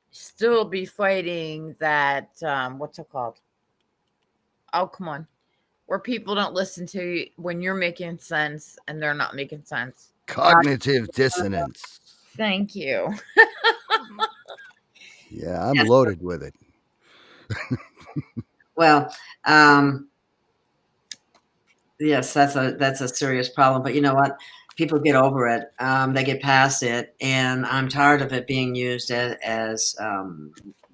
still be fighting that, what's it called? Oh, come on. Where people don't listen to you when you're making sense and they're not making sense. Cognitive dissonance. Thank you. Yeah, I'm loaded with it. Well, yes, that's a serious problem. But you know what? People get over it. They get past it, and I'm tired of it being used as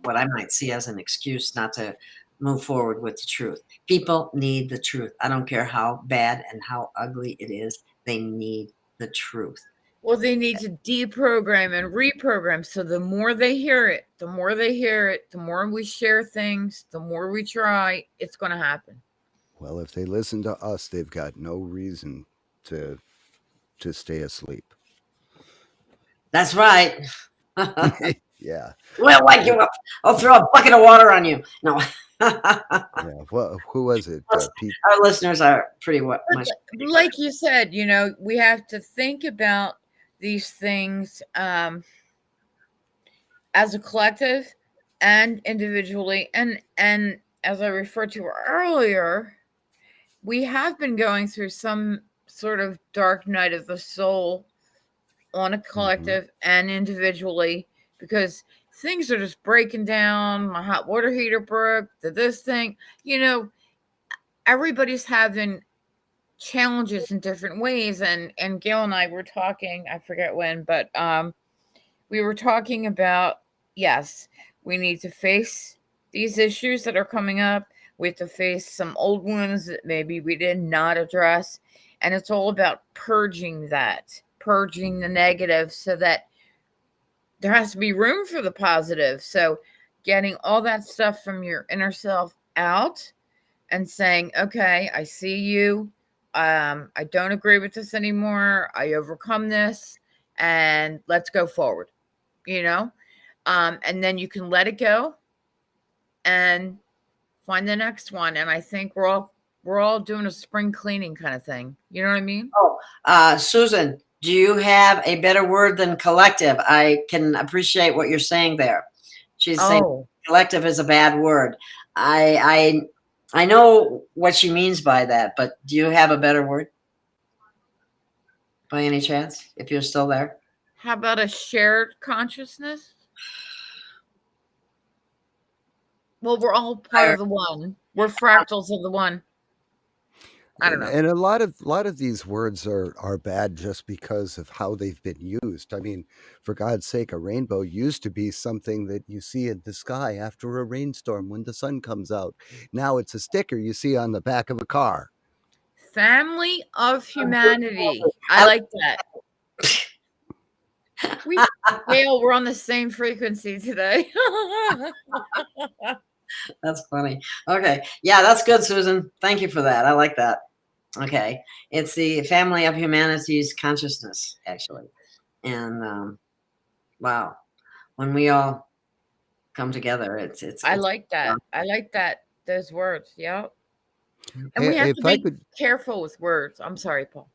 what I might see as an excuse not to move forward with the truth. People need the truth. I don't care how bad and how ugly it is. They need the truth. Well, they need to deprogram and reprogram. So the more they hear it, the more we share things, the more we try, it's going to happen. Well, if they listen to us, they've got no reason to stay asleep. That's right. Yeah. We'll wake you up. I'll throw a bucket of water on you. No. Yeah. Well, who was it? Our listeners are pretty much. Like you said, we have to think about these things as a collective and individually. And as I referred to earlier, we have been going through some sort of dark night of the soul on a collective and individually, because things are just breaking down. My hot water heater broke, this thing, everybody's having challenges in different ways. And Gail and I were talking, I forget when, but we were talking about, yes, we need to face these issues that are coming up. We have to face some old wounds that maybe we did not address. And it's all about purging the negative, so that there has to be room for the positive. So getting all that stuff from your inner self out and saying, okay, I see you. I don't agree with this anymore. I overcome this, and let's go forward, and then you can let it go and find the next one. And I think we're all doing a spring cleaning kind of thing. You know what I mean? Oh, Susan, do you have a better word than collective? I can appreciate what you're saying there. She's saying collective is a bad word. I know what she means by that, but do you have a better word by any chance, if you're still there? How about a shared consciousness? Well, we're all part of the one. We're fractals of the one. I don't know. And a lot of these words are bad just because of how they've been used. I mean, for God's sake, a rainbow used to be something that you see in the sky after a rainstorm when the sun comes out. Now it's a sticker you see on the back of a car. Family of humanity. I like that. Gail, we're on the same frequency today. That's funny. Okay. Yeah, that's good, Susan. Thank you for that. I like that. Okay. It's the family of humanity's consciousness, actually. And wow, when we all come together, it's I like that. I like that. Those words. Yeah. And Hey, we have if to I be could, careful with words. I'm sorry, Paul.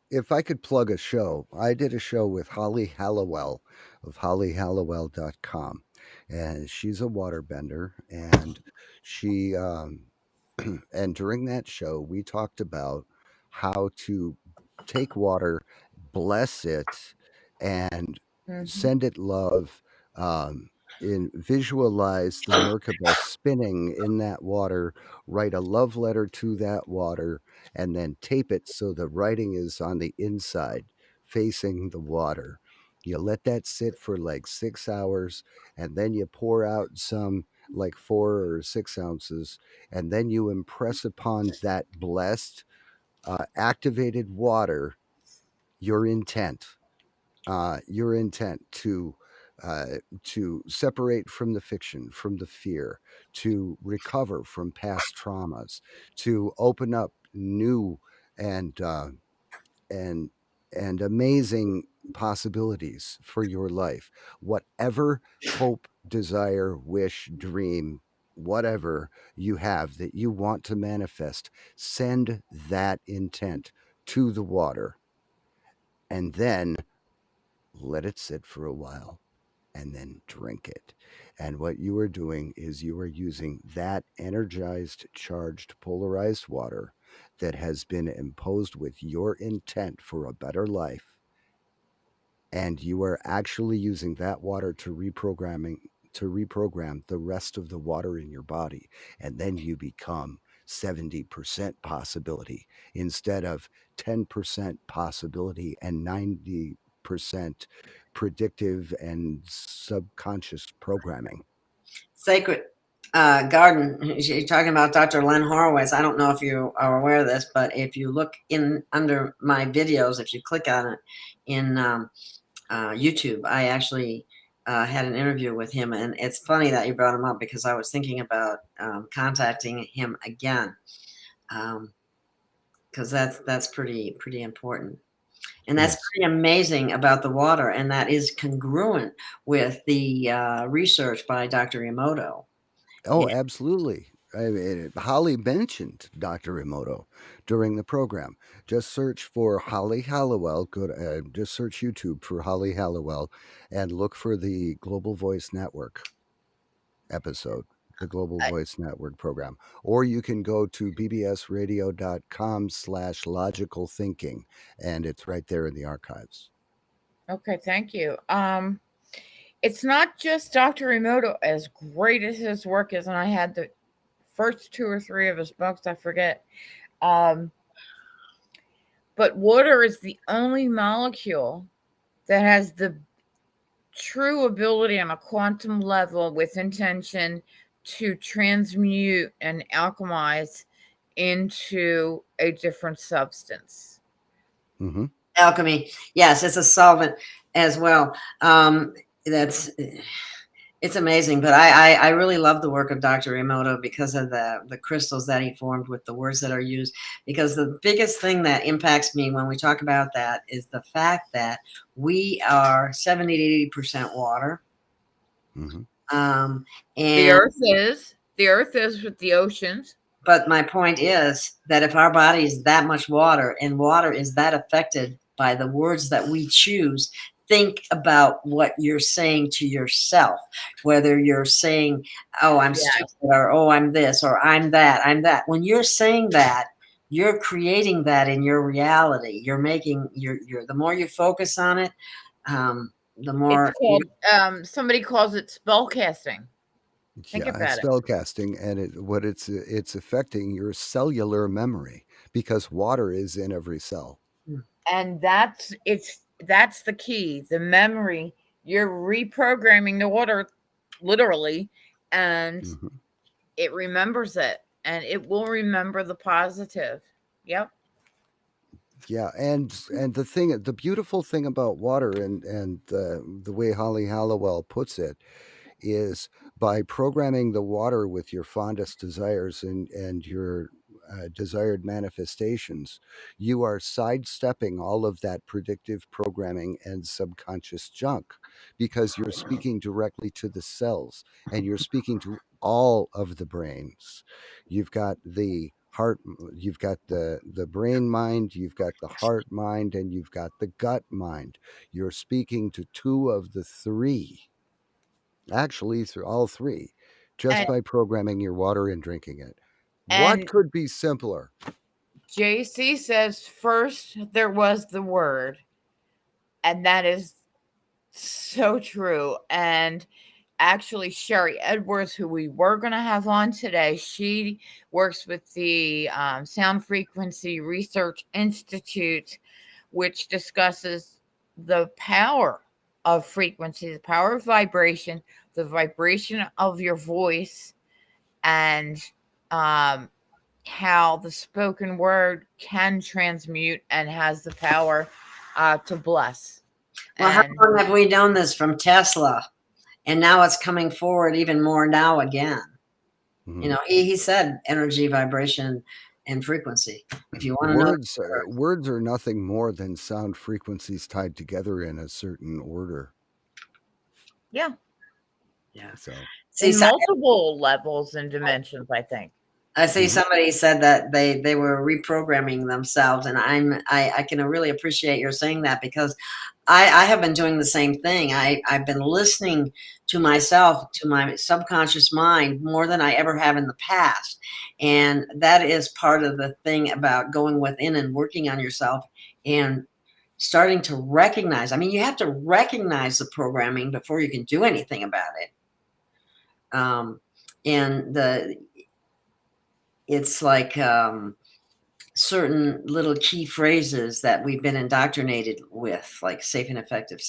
if I could plug a show, I did a show with Holly Hallowell of hollyhallowell.com, and she's a waterbender, and she and during that show we talked about how to take water, bless it, and send it love. In visualize the Merkaba spinning in that water, write a love letter to that water, and then tape it so the writing is on the inside facing the water. You let that sit for like 6 hours, and then you pour out some like 4 or 6 ounces, and then you impress upon that blessed, activated water your intent. Your intent to separate from the fiction, from the fear, to recover from past traumas, to open up new and and and amazing possibilities for your life. Whatever hope, desire, wish, dream, whatever you have that you want to manifest, send that intent to the water, and then let it sit for a while, and then drink it. And what you are doing is you are using that energized, charged, polarized water that has been imposed with your intent for a better life. And you are actually using that water to reprogram the rest of the water in your body. And then you become 70% possibility instead of 10% possibility and 90% predictive and subconscious programming. Sacred Garden. You're talking about Dr. Len Horowitz. I don't know if you are aware of this, but if you look in under my videos, if you click on it in YouTube, I actually had an interview with him, and it's funny that you brought him up because I was thinking about contacting him again, because that's pretty important. And that's pretty amazing about the water, and that is congruent with the research by Dr. Emoto. Oh, absolutely. Holly mentioned Dr. Emoto during the program. Just search for Holly Hallowell. Just search YouTube for Holly Hallowell and look for the Global Voice Network episode, the Global Voice Network program. Or you can go to bbsradio.com/logical thinking, and it's right there in the archives. Okay, thank you. It's not just Dr. Emoto, as great as his work is, and I had the first 2 or 3 of his books, I forget. But water is the only molecule that has the true ability on a quantum level with intention to transmute and alchemize into a different substance. Mm-hmm. Alchemy, yes, it's a solvent as well. It's amazing, but I really love the work of Dr. Emoto because of the crystals that he formed with the words that are used. Because the biggest thing that impacts me when we talk about that is the fact that we are 70 to 80% water. Mm-hmm. And The earth is with the oceans. But my point is that if our body is that much water and water is that affected by the words that we choose, think about what you're saying to yourself, whether you're saying, oh, I'm stupid, or oh, I'm this, or I'm that. When you're saying that, you're creating that in your reality. You're making the more you focus on it, the more it's called, somebody calls it spell casting. Think about it. Spell casting, and it's affecting your cellular memory because water is in every cell. And that's the key, the memory. You're reprogramming the water literally, and it remembers it, and it will remember the positive. Yep. Yeah, and the beautiful thing about water, and the way Holly Hallowell puts it, is by programming the water with your fondest desires and your desired manifestations, you are sidestepping all of that predictive programming and subconscious junk because you're speaking directly to the cells and you're speaking to all of the brains. You've got the heart, you've got the brain mind, you've got the heart mind, and you've got the gut mind. You're speaking to two of the three, actually through all three, just by programming your water and drinking it. What could be simpler? JC says first there was the word, and that is so true. And actually, Sharry Edwards, who we were going to have on today, she works with the Sound Frequency Research Institute, which discusses the power of frequency, the power of vibration, the vibration of your voice, and how the spoken word can transmute and has the power to bless. Well, how long have we known this from Tesla? And now it's coming forward even more now again. You know, he said energy, vibration, and frequency. If you want to know, words are nothing more than sound frequencies tied together in a certain order. Yeah. So in multiple levels and dimensions, I think. I see somebody said that they were reprogramming themselves, and I can really appreciate your saying that, because I have been doing the same thing. I've been listening to myself, to my subconscious mind, more than I ever have in the past. And that is part of the thing about going within and working on yourself and starting to recognize. I mean, you have to recognize the programming before you can do anything about it. It's like certain little key phrases that we've been indoctrinated with, like safe and effective,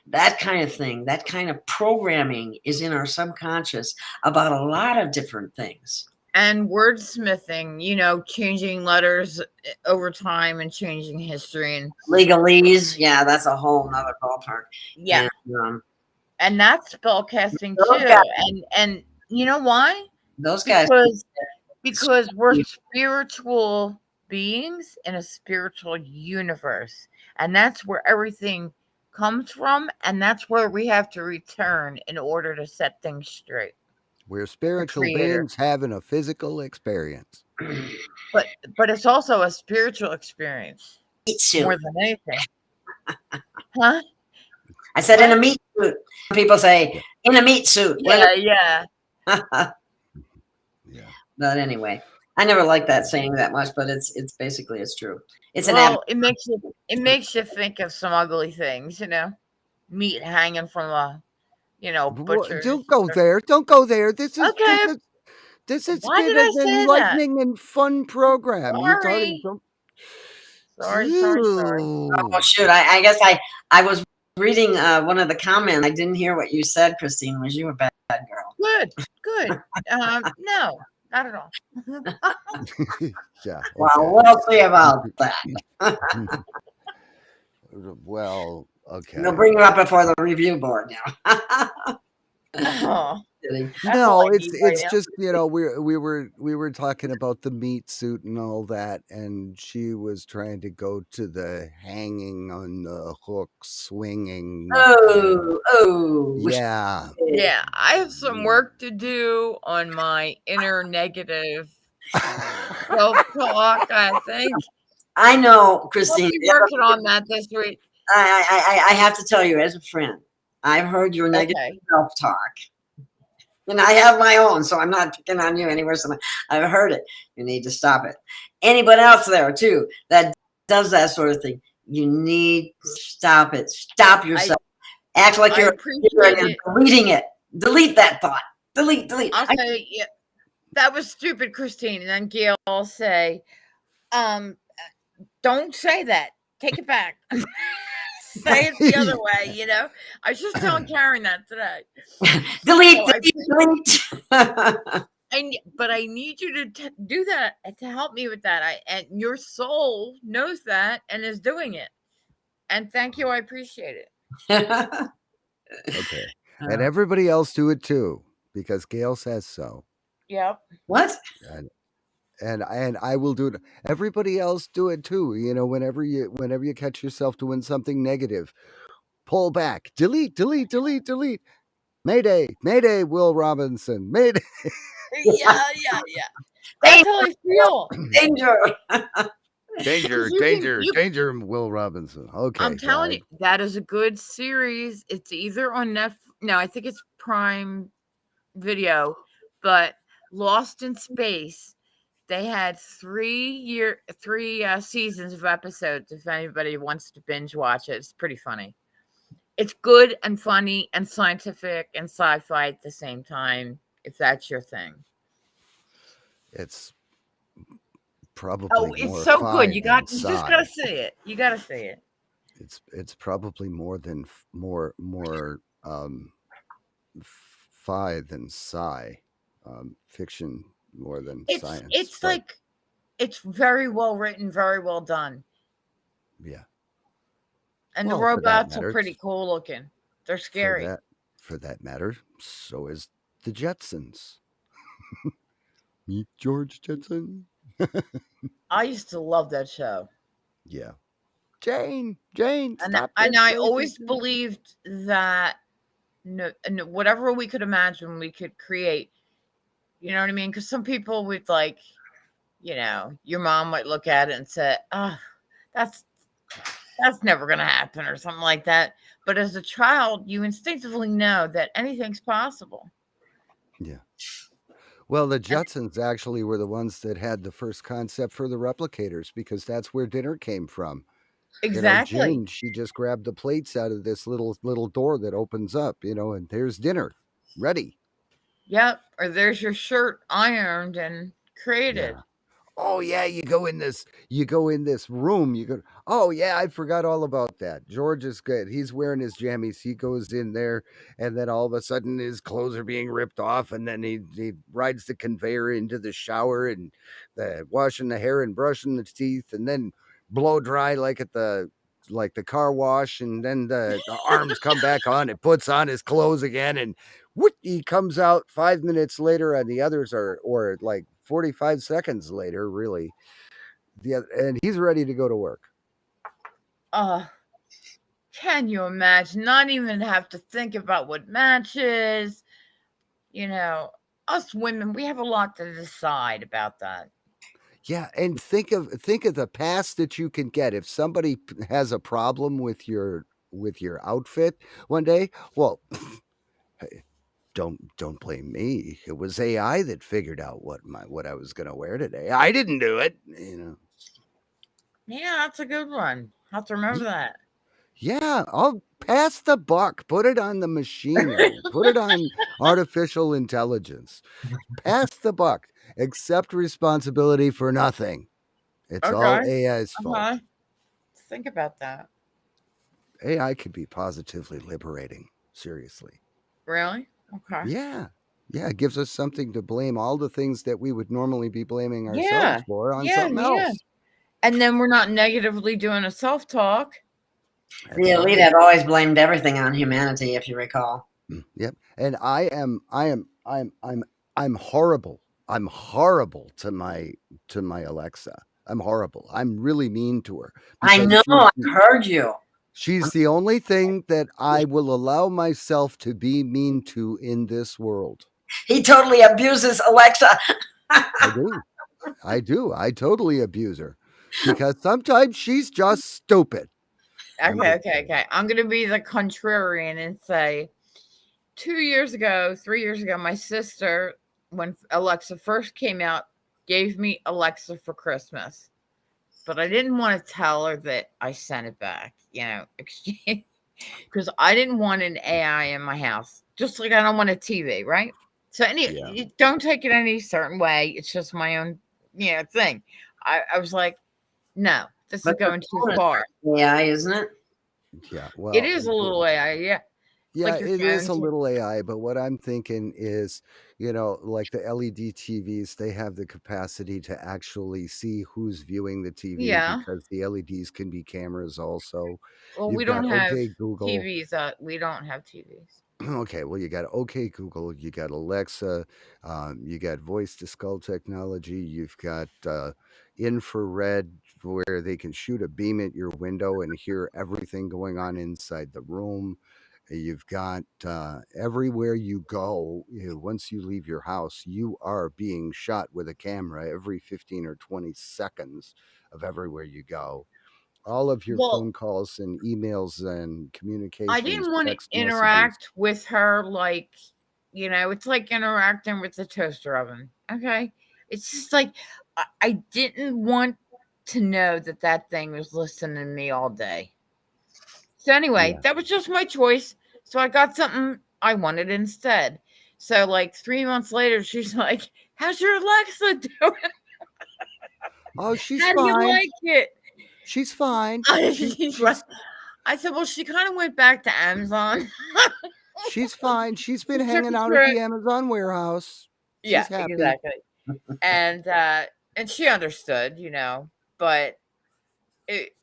that kind of thing. That kind of programming is in our subconscious about a lot of different things. And wordsmithing, you know, changing letters over time and changing history and legalese. Yeah, that's a whole nother ballpark. Yeah. And that's spell casting too. And you know why? Those guys. Because we're spiritual beings in a spiritual universe. And that's where everything comes from. And that's where we have to return in order to set things straight. We're spiritual beings having a physical experience. But it's also a spiritual experience. More than anything. Huh? I said in a meat suit. People say in a meat suit. Yeah. But anyway, I never liked that saying that much, but it's basically it's true. It's it makes you think of some ugly things, you know, meat hanging from a, butcher. Don't go there. Don't go there. This is okay. This has been an enlightening and fun program. Sorry. Sorry. Oh shoot! I guess I was reading one of the comments. I didn't hear what you said, Christine. Was you a bad girl? good, good. No, not at all. Yeah. Well, Okay. we'll see about that. Well, okay. We'll bring you up before the review board now. Oh, Kidding. that's all No, I it's need right it's now. just we were talking about the meat suit and all that, and she was trying to go to the hanging on the hook, swinging. Oh. Yeah. Yeah, I have some work to do on my inner negative self-talk, I think. I know, I'll Christine. be working on that this week. I have to tell you, as a friend, I've heard your negative Okay. self-talk. And I have my own, so I'm not picking on you anywhere. So I've heard it. You need to stop it. Anybody else there too that does that sort of thing, you need to stop it. Stop yourself. Act like I you're appreciate it. deleting it. Delete that thought. Delete. I'll say, yeah, that was stupid, Christine. And then Gail will say, don't say that. Take it back. Say it the other way, you know. I was just telling Karen that today. delete. But I need you to do that to help me with that. And your soul knows that and is doing it. And thank you. I appreciate it. Okay. And everybody else do it too, because Gail says so. Yep. What? And I will do it. Everybody else do it too. You know, whenever you catch yourself doing something negative, pull back, delete. Mayday, Will Robinson. Mayday. Yeah. That's how I feel. Danger, Will Robinson. Okay. I'm telling you, that is a good series. It's either on Netflix. No, I think it's Prime Video, but Lost in Space. They had 3 seasons of episodes. If anybody wants to binge watch it, it's pretty funny. It's good and funny and scientific and sci-fi at the same time. If that's your thing, it's probably it's more so good. You just sci. gotta see it. You gotta see it. It's probably more fi than sci, fiction more than science. It's like it's very well written, very well done. Yeah. And the robots are pretty cool looking. They're scary. For that matter, so is the Jetsons. Meet George Jetson. I used to love that show. Yeah. Jane, and I always believed that whatever we could imagine, we could create. You know what I mean? Because some people would like, you know, your mom might look at it and say, "Oh, that's never going to happen," or something like that. But as a child, you instinctively know that anything's possible. Yeah. Well, the Jetsons actually were the ones that had the first concept for the replicators, because that's where dinner came from. Exactly. You know, Jane, she just grabbed the plates out of this little door that opens up, you know, and there's dinner ready. Yep. Or there's your shirt ironed and created. Yeah. Oh yeah, you go in this room, you go, oh yeah, I forgot all about that. George is good. He's wearing his jammies. He goes in there, and then all of a sudden his clothes are being ripped off, and then he rides the conveyor into the shower and washing the hair and brushing the teeth, and then blow dry like the car wash, and then the arms come back on. It puts on his clothes again, and he comes out 5 minutes later, and the others are, or like 45 seconds later, really. And he's ready to go to work. Can you imagine? Not even have to think about what matches. You know, us women, we have a lot to decide about that. Yeah, and think of the past that you can get if somebody has a problem with your outfit one day. Well, don't blame me. It was AI that figured out what I was going to wear today. I didn't do it, you know. Yeah, that's a good one. Have to remember that. Yeah, I'll pass the buck. Put it on the machinery. Put it on artificial intelligence. Pass the buck. Accept responsibility for nothing. It's all AI's fault. Think about that. AI could be positively liberating. Seriously. Really? Okay. Yeah. Yeah, it gives us something to blame all the things that we would normally be blaming ourselves Yeah. for on Yeah. something Yeah. else. And then we're not negatively doing a self-talk. That's The elite right. have always blamed everything on humanity, if you recall. Yep. And I'm horrible. I'm horrible to my Alexa. I'm horrible. I'm really mean to her I because know, I've heard you. she's the only thing that I will allow myself to be mean to in this world. He totally abuses Alexa. I do. I do. I totally abuse her because sometimes she's just stupid. Okay. I'm going to be the contrarian and say 3 years ago, my sister, when Alexa first came out, gave me Alexa for Christmas. But I didn't want to tell her that I sent it back, exchange, because I didn't want an AI in my house, just like I don't want a TV, right? So don't take it any certain way. It's just my own, thing. I was like, no, this is going too far. AI, isn't it? Yeah, well, It is a little AI, yeah. Yeah, Like your it is a phone. little AI, but what I'm thinking is, like the LED TVs, they have the capacity to actually see who's viewing the TV Yeah. because the LEDs can be cameras also. Well, You've we got don't have OK Google. TVs. We don't have TVs. Okay, well, you got OK Google, you got Alexa, you got voice to skull technology, you've got infrared where they can shoot a beam at your window and hear everything going on inside the room. You've got everywhere you go, once you leave your house, you are being shot with a camera every 15 or 20 seconds of everywhere you go. All of your phone calls and emails and communications. I didn't want to text interact with her like, it's like interacting with the toaster oven. Okay. It's just like, I didn't want to know that thing was listening to me all day. So anyway, that was just my choice. So I got something I wanted instead. So like 3 months later, she's like, how's your Alexa doing? Oh, she's How fine. do you like it? She's fine. I said, well, she kind of went back to Amazon. She's fine. She's been hanging out at the Amazon warehouse. She's happy. Exactly. And she understood, but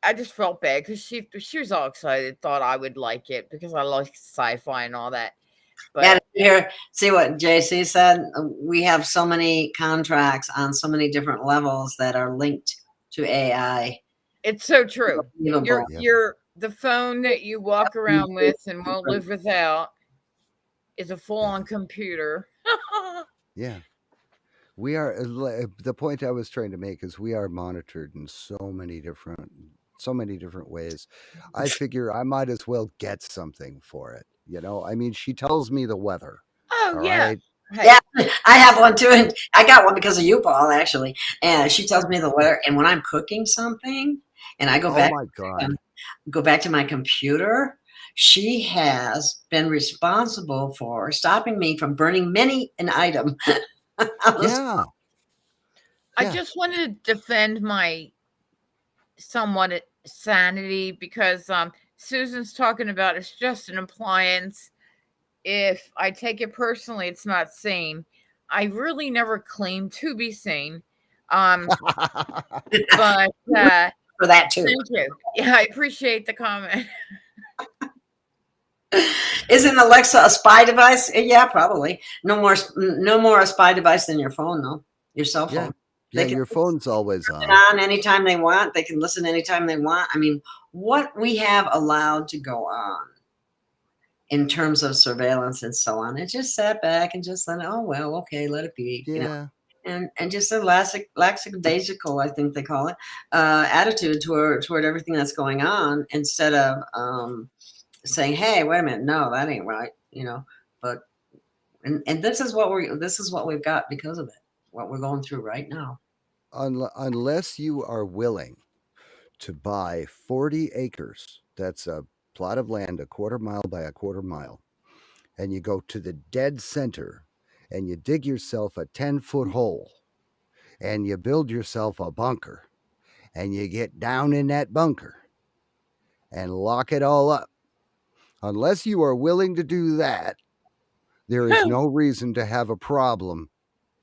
I just felt bad because she was all excited, thought I would like it because I like sci-fi and all that. But see what JC said? We have so many contracts on so many different levels that are linked to AI. It's so true. You're the phone that you walk around with and won't live without is a full-on computer. Yeah. We are, the point I was trying to make is we are monitored in so many different ways. I figure I might as well get something for it. I mean, she tells me the weather. Oh, all yeah. right? Hey. Yeah, I have one too, and I got one because of you, Paul, actually. And she tells me the weather, and when I'm cooking something, and I go back, go back to my computer, she has been responsible for stopping me from burning many an item. Yeah. I just wanted to defend my somewhat sanity because Susan's talking about it's just an appliance. If I take it personally, it's not sane. I really never claimed to be sane. But for that too. Thank you. Yeah, I appreciate the comment. Isn't Alexa a spy device? Yeah, probably. No more a spy device than your phone, though. Your cell phone. Yeah, your phone's always on anytime they want. They can listen anytime they want. I mean, what we have allowed to go on in terms of surveillance and so on, and just sat back and just let it be. Yeah. And just a lackadaisical, I think they call it, attitude toward everything that's going on, instead of saying, "Hey, wait a minute, no, that ain't right," But and this is what we've got because of it. What we're going through right now. Unless you are willing to buy 40 acres, that's a plot of land 1/4 mile by 1/4 mile, and you go to the dead center and you dig yourself a 10-foot hole and you build yourself a bunker and you get down in that bunker and lock it all up. Unless you are willing to do that, There is no reason to have a problem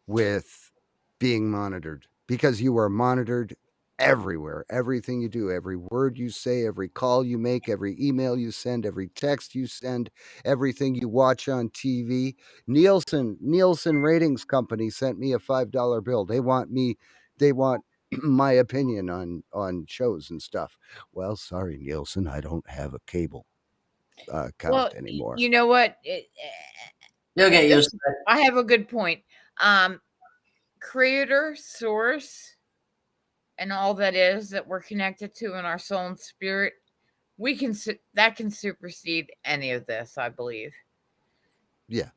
with being monitored because you are monitored everywhere. Everything you do, every word you say, every call you make, every email you send, every text you send, everything you watch on TV. Nielsen Ratings Company sent me a $5 bill. They want my opinion on shows and stuff. Well, sorry, Nielsen, I don't have a cable account anymore. You know what? You'll get used to it. I have a good point. Creator, source, and all that is that we're connected to in our soul and spirit, that can supersede any of this, I believe. Yeah.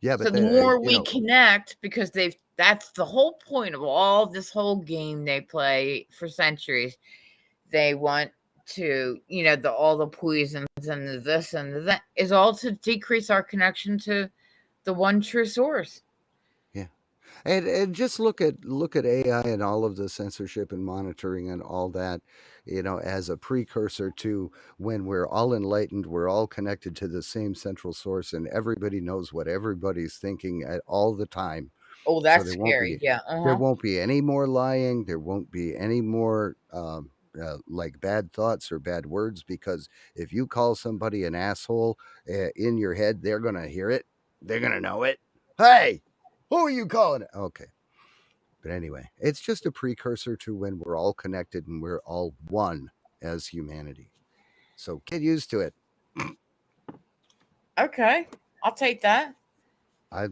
Yeah, So but the then, more we connect, because that's the whole point of all this whole game they play for centuries. They want to, all the poisons and the this and the that is all to decrease our connection to the one true source. yeah. And just look at AI and all of the censorship and monitoring and all that, as a precursor to when we're all enlightened, we're all connected to the same central source, and everybody knows what everybody's thinking at all the time. Oh, So that's there won't scary. be Yeah. there won't be any more lying. There won't be any more like bad thoughts or bad words, because if you call somebody an asshole in your head, they're gonna hear it. They're gonna know it. Hey, who are you calling it? Okay. But anyway, it's just a precursor to when we're all connected and we're all one as humanity. So get used to it. Okay. I'll take that. I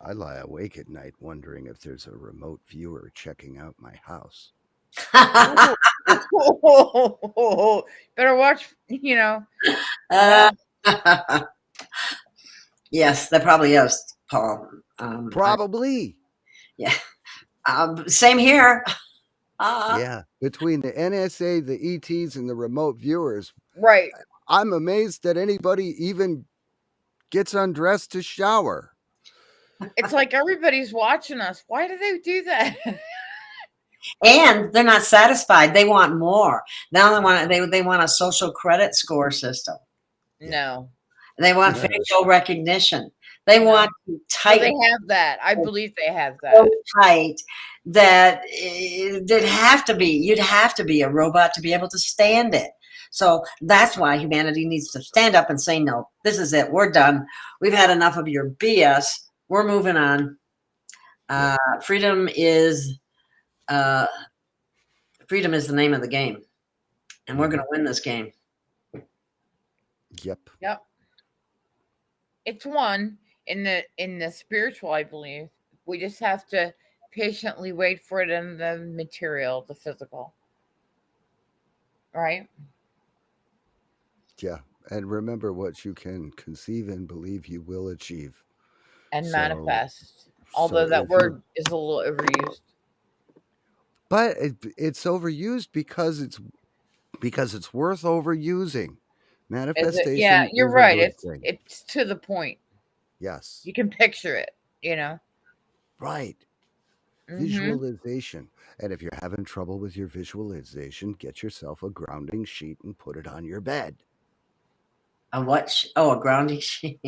I lie awake at night wondering if there's a remote viewer checking out my house. Better watch, Uh, yes, there probably is, Paul. Probably. Yeah. Same here. Yeah. Between the NSA, the ETs, and the remote viewers, right. I'm amazed that anybody even gets undressed to shower. It's like everybody's watching us. Why do they do that? And they're not satisfied. They want more. Now they want a social credit score system. No. They want facial recognition. They want tight. Well, they have that. I believe they have that. So tight that it'd have to be. You'd have to be a robot to be able to stand it. So that's why humanity needs to stand up and say, no, this is it. We're done. We've had enough of your BS. We're moving on. Freedom is the name of the game. And we're going to win this game. Yep. Yep. It's one in the spiritual, I believe. We just have to patiently wait for it in the material, the physical. Right? Yeah. And remember, what you can conceive and believe you will achieve. And manifest. Although that word is a little overused. But it's overused because it's worth overusing. Manifestation. Yeah, you're right. It's to the point. Yes. You can picture it, Right. Visualization. And if you're having trouble with your visualization, get yourself a grounding sheet and put it on your bed. A what? A grounding sheet.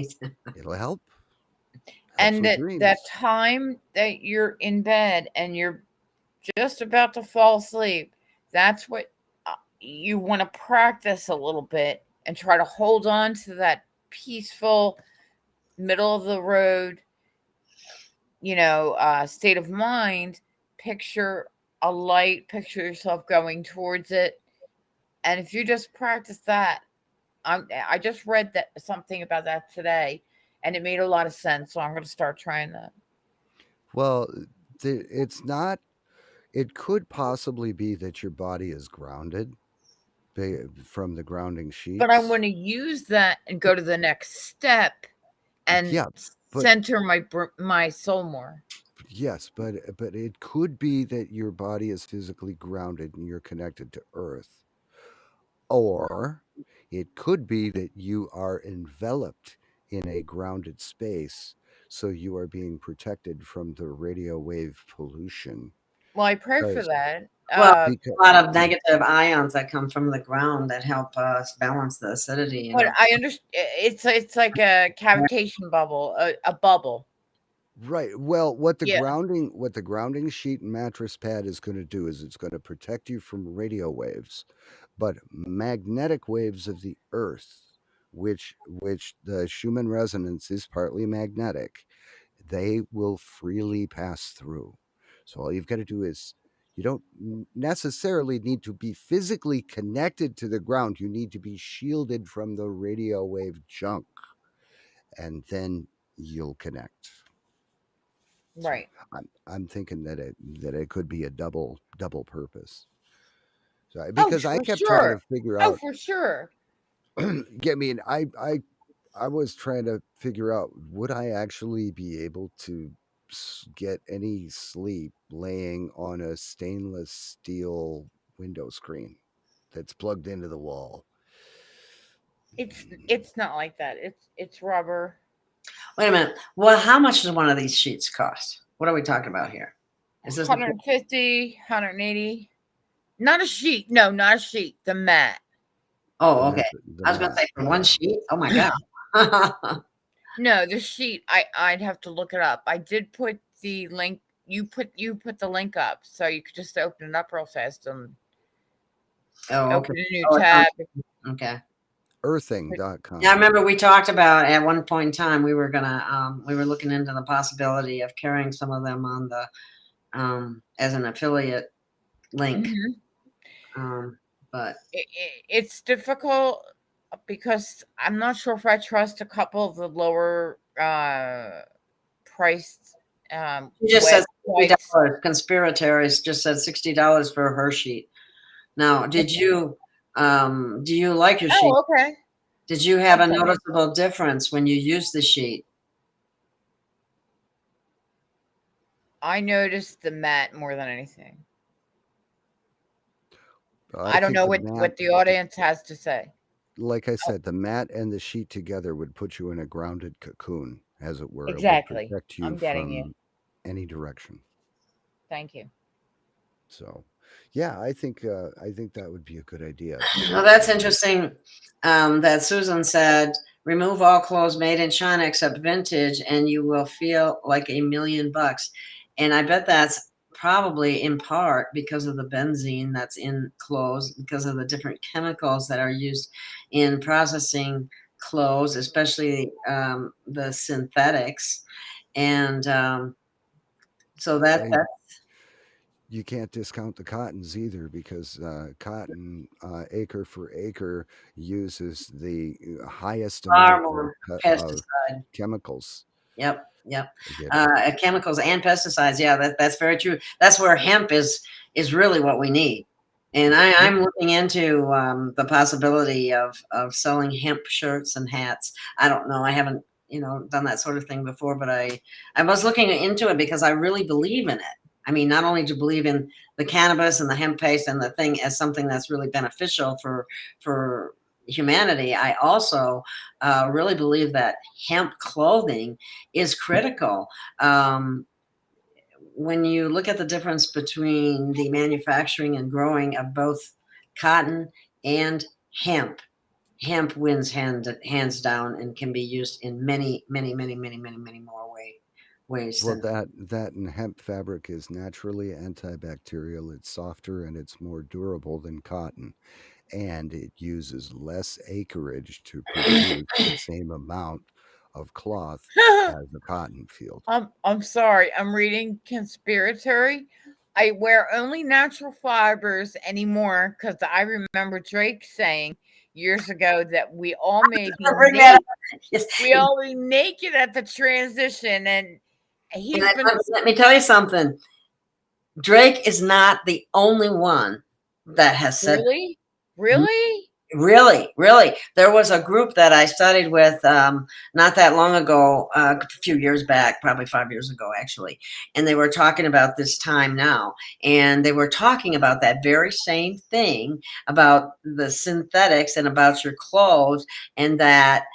It'll help. And that time that you're in bed and you're just about to fall asleep, that's what you want to practice a little bit and try to hold on to that peaceful, middle of the road, state of mind. Picture a light, picture yourself going towards it. And if you just practice that, I just read something about that today, and it made a lot of sense. So I'm going to start trying that. Well, it's not. It could possibly be that your body is grounded from the grounding sheet. But I want to use that and go to the next step and center my soul more. Yes, but it could be that your body is physically grounded and you're connected to Earth. Or it could be that you are enveloped in a grounded space, so you are being protected from the radio wave pollution. Well, I pray for Because- that. Well, because a lot of negative ions that come from the ground that help us balance the acidity. You But know? I understand it's like a cavitation bubble, a bubble. right. Well, what the Yeah. grounding sheet and mattress pad is going to do is it's going to protect you from radio waves, but magnetic waves of the earth, which the Schumann resonance is partly magnetic, they will freely pass through. So all you've got to do is you don't necessarily need to be physically connected to the ground. You need to be shielded from the radio wave junk, and then you'll connect. So Right. I'm thinking that it could be a double purpose. So Oh, because I for kept trying to sure. figure Oh, out. for sure. I mean, I was trying to figure out, would I actually be able to get any sleep laying on a stainless steel window screen that's plugged into the wall? It's not like that. It's rubber. Wait a minute. Well, how much does one of these sheets cost? What are we talking about here? Is this 150, 180. Not a sheet. No, not a sheet. The mat. Oh, The okay. the I was going to mat, say for one yeah. sheet. Oh my god. No, the sheet. I'd have to look it up. I did put the link. You put the link up, so you could just open it up real fast and Oh, okay. open a new Oh, it's tab. Okay. Earthing.com. Yeah, I remember we talked about at one point in time we were looking into the possibility of carrying some of them on the as an affiliate link. Mhm. But It's difficult because I'm not sure if I trust a couple of the lower priced you just said websites. $60. Conspiratories just said $60 for her sheet. Now, do you like your sheet? Oh, okay. Did you have a Okay. noticeable difference when you used the sheet? I noticed the mat more than anything. I don't think know the what mat, the audience has to say. like I said, the mat and the sheet together would put you in a grounded cocoon, as it were. Exactly. It would protect you I'm getting from you. any direction. Thank you. So, yeah, I think that would be a good idea. Well, that's interesting that Susan said, remove all clothes made in China except vintage and you will feel like $1,000,000. And I bet that's probably in part because of the benzene that's in clothes, because of the different chemicals that are used in processing clothes, especially the synthetics. And so that's You can't discount the cottons either, because cotton, acre for acre, uses the highest far amount more of pesticide. chemicals. Yep. Again, Chemicals and pesticides. Yeah, that's very true. That's where hemp is really what we need. And I'm looking into the possibility of selling hemp shirts and hats. I don't know. I haven't done that sort of thing before, but I was looking into it because I really believe in it. I mean, not only to believe in the cannabis and the hemp paste and the thing as something that's really beneficial for humanity, I also really believe that hemp clothing is critical. When you look at the difference between the manufacturing and growing of both cotton and hemp, hemp wins hands down and can be used in many more ways. well, that and hemp fabric is naturally antibacterial. It's softer and it's more durable than cotton, and it uses less acreage to produce the same amount of cloth as a cotton field. I'm sorry. I'm reading Conspiratory. I wear only natural fibers anymore because I remember Drake saying years ago that we all may be Bring that up. naked. Yes. We all be naked at the transition, and he's And been let me tell you something. Drake is not the only one that has said really. Really. There was a group that I studied with not that long ago, a few years back, probably 5 years ago, actually. And they were talking about this time now. And they were talking about that very same thing, about the synthetics and about your clothes, and that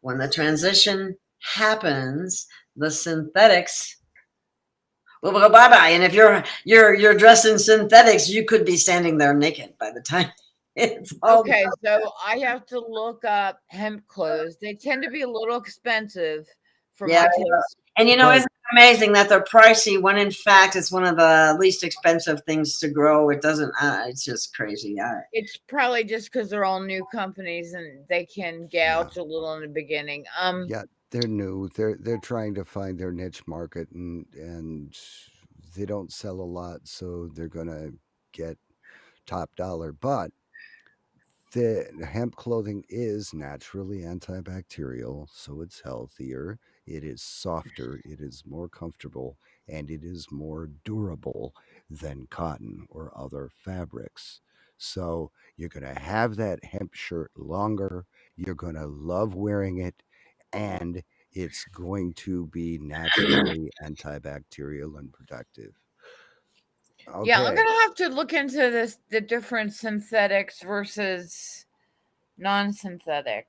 when the transition happens, the synthetics Well, bye bye. And if you're dressed in synthetics, you could be standing there naked by the time it's all Okay, so I have to look up hemp clothes. They tend to be a little expensive for Yeah, my taste. And you know, But- isn't it amazing that they're pricey when in fact it's one of the least expensive things to grow? It doesn't. It's just crazy. It's probably just because they're all new companies and they can gouge a little in the beginning. Yeah, they're new. They're trying to find their niche market, and they don't sell a lot, so they're gonna get top dollar. But the hemp clothing is naturally antibacterial, so it's healthier. It is softer, it is more comfortable, and it is more durable than cotton or other fabrics. So you're going to have that hemp shirt longer. You're going to love wearing it, and it's going to be naturally antibacterial and protective. Yeah, I'm Okay. gonna have to look into the different synthetics versus non-synthetic.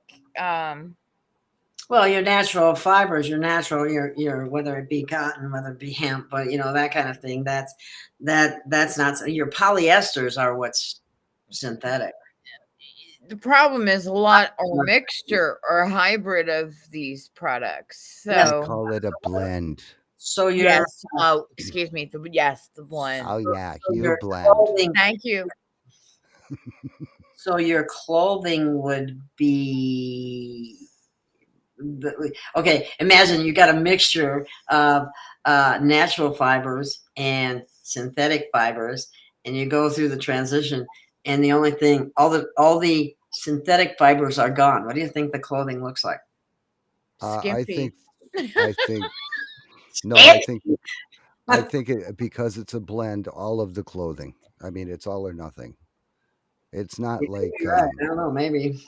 Well, your natural fibers, your natural, your whether it be cotton, whether it be hemp, but you know that kind of thing. That's not your polyesters are what's synthetic. The problem is a lot or mixture or hybrid of these products. They So call it a blend. So you're yes. Oh, excuse me. The blend. Oh yeah, so you your blend. clothing, Thank you. so your clothing would be okay. Imagine you got a mixture of natural fibers and synthetic fibers, and you go through the transition, and the only thing, all the synthetic fibers are gone. What do you think the clothing looks like? I Skimpy. think no, I think it, because it's a blend, all of the clothing. I mean, it's all or nothing. It's not like You're right. I don't know. Maybe.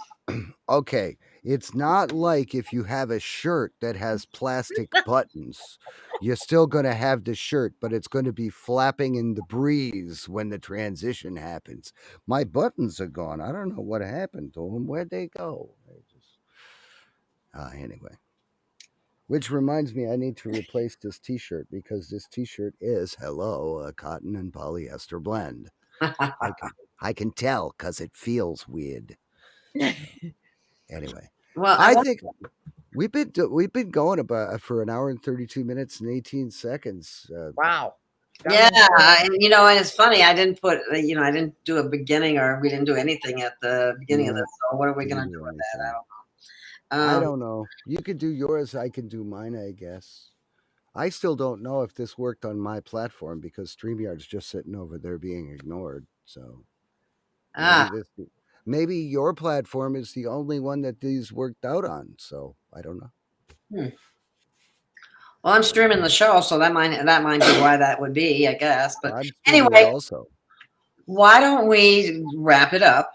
okay, it's not like if you have a shirt that has plastic buttons, you're still going to have the shirt, but it's going to be flapping in the breeze when the transition happens. My buttons are gone. I don't know what happened to them. Where'd they go? They just anyway. Which reminds me, I need to replace this T-shirt because this T-shirt is hello a cotton and polyester blend. I can tell because it feels weird. Anyway, Well, I think we've been going about for an hour and 32 minutes and 18 seconds. Wow. yeah, and you know, and it's funny. I didn't put, you know, I didn't do a beginning, or we didn't do anything at the beginning of No, this. So what are we didn't going to do do with that? I anything. don't know. I don't know. You could do yours. I can do mine. I guess. I still don't know if this worked on my platform because StreamYard's just sitting over there being ignored. So maybe your platform is the only one that these worked out on. So I don't know. Well, I'm streaming the show, so that might be why that would be, I guess. But I'm streaming it anyway, also. why don't we wrap it up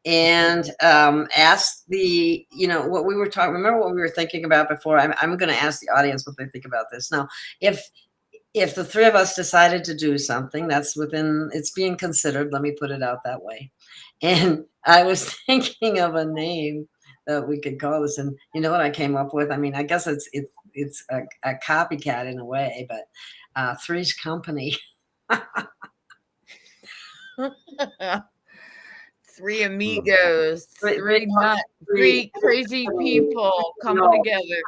and ask the, you know, what we were talking. Remember what we were thinking about before? I'm going to ask the audience what they think about this. Now, if the three of us decided to do something, that's within, it's being considered. Let me put it out that way. And I was thinking of a name that we could call this, and you know what I came up with? I mean, I guess it's a copycat in a way, but Three's Company. Three amigos, three crazy people coming together.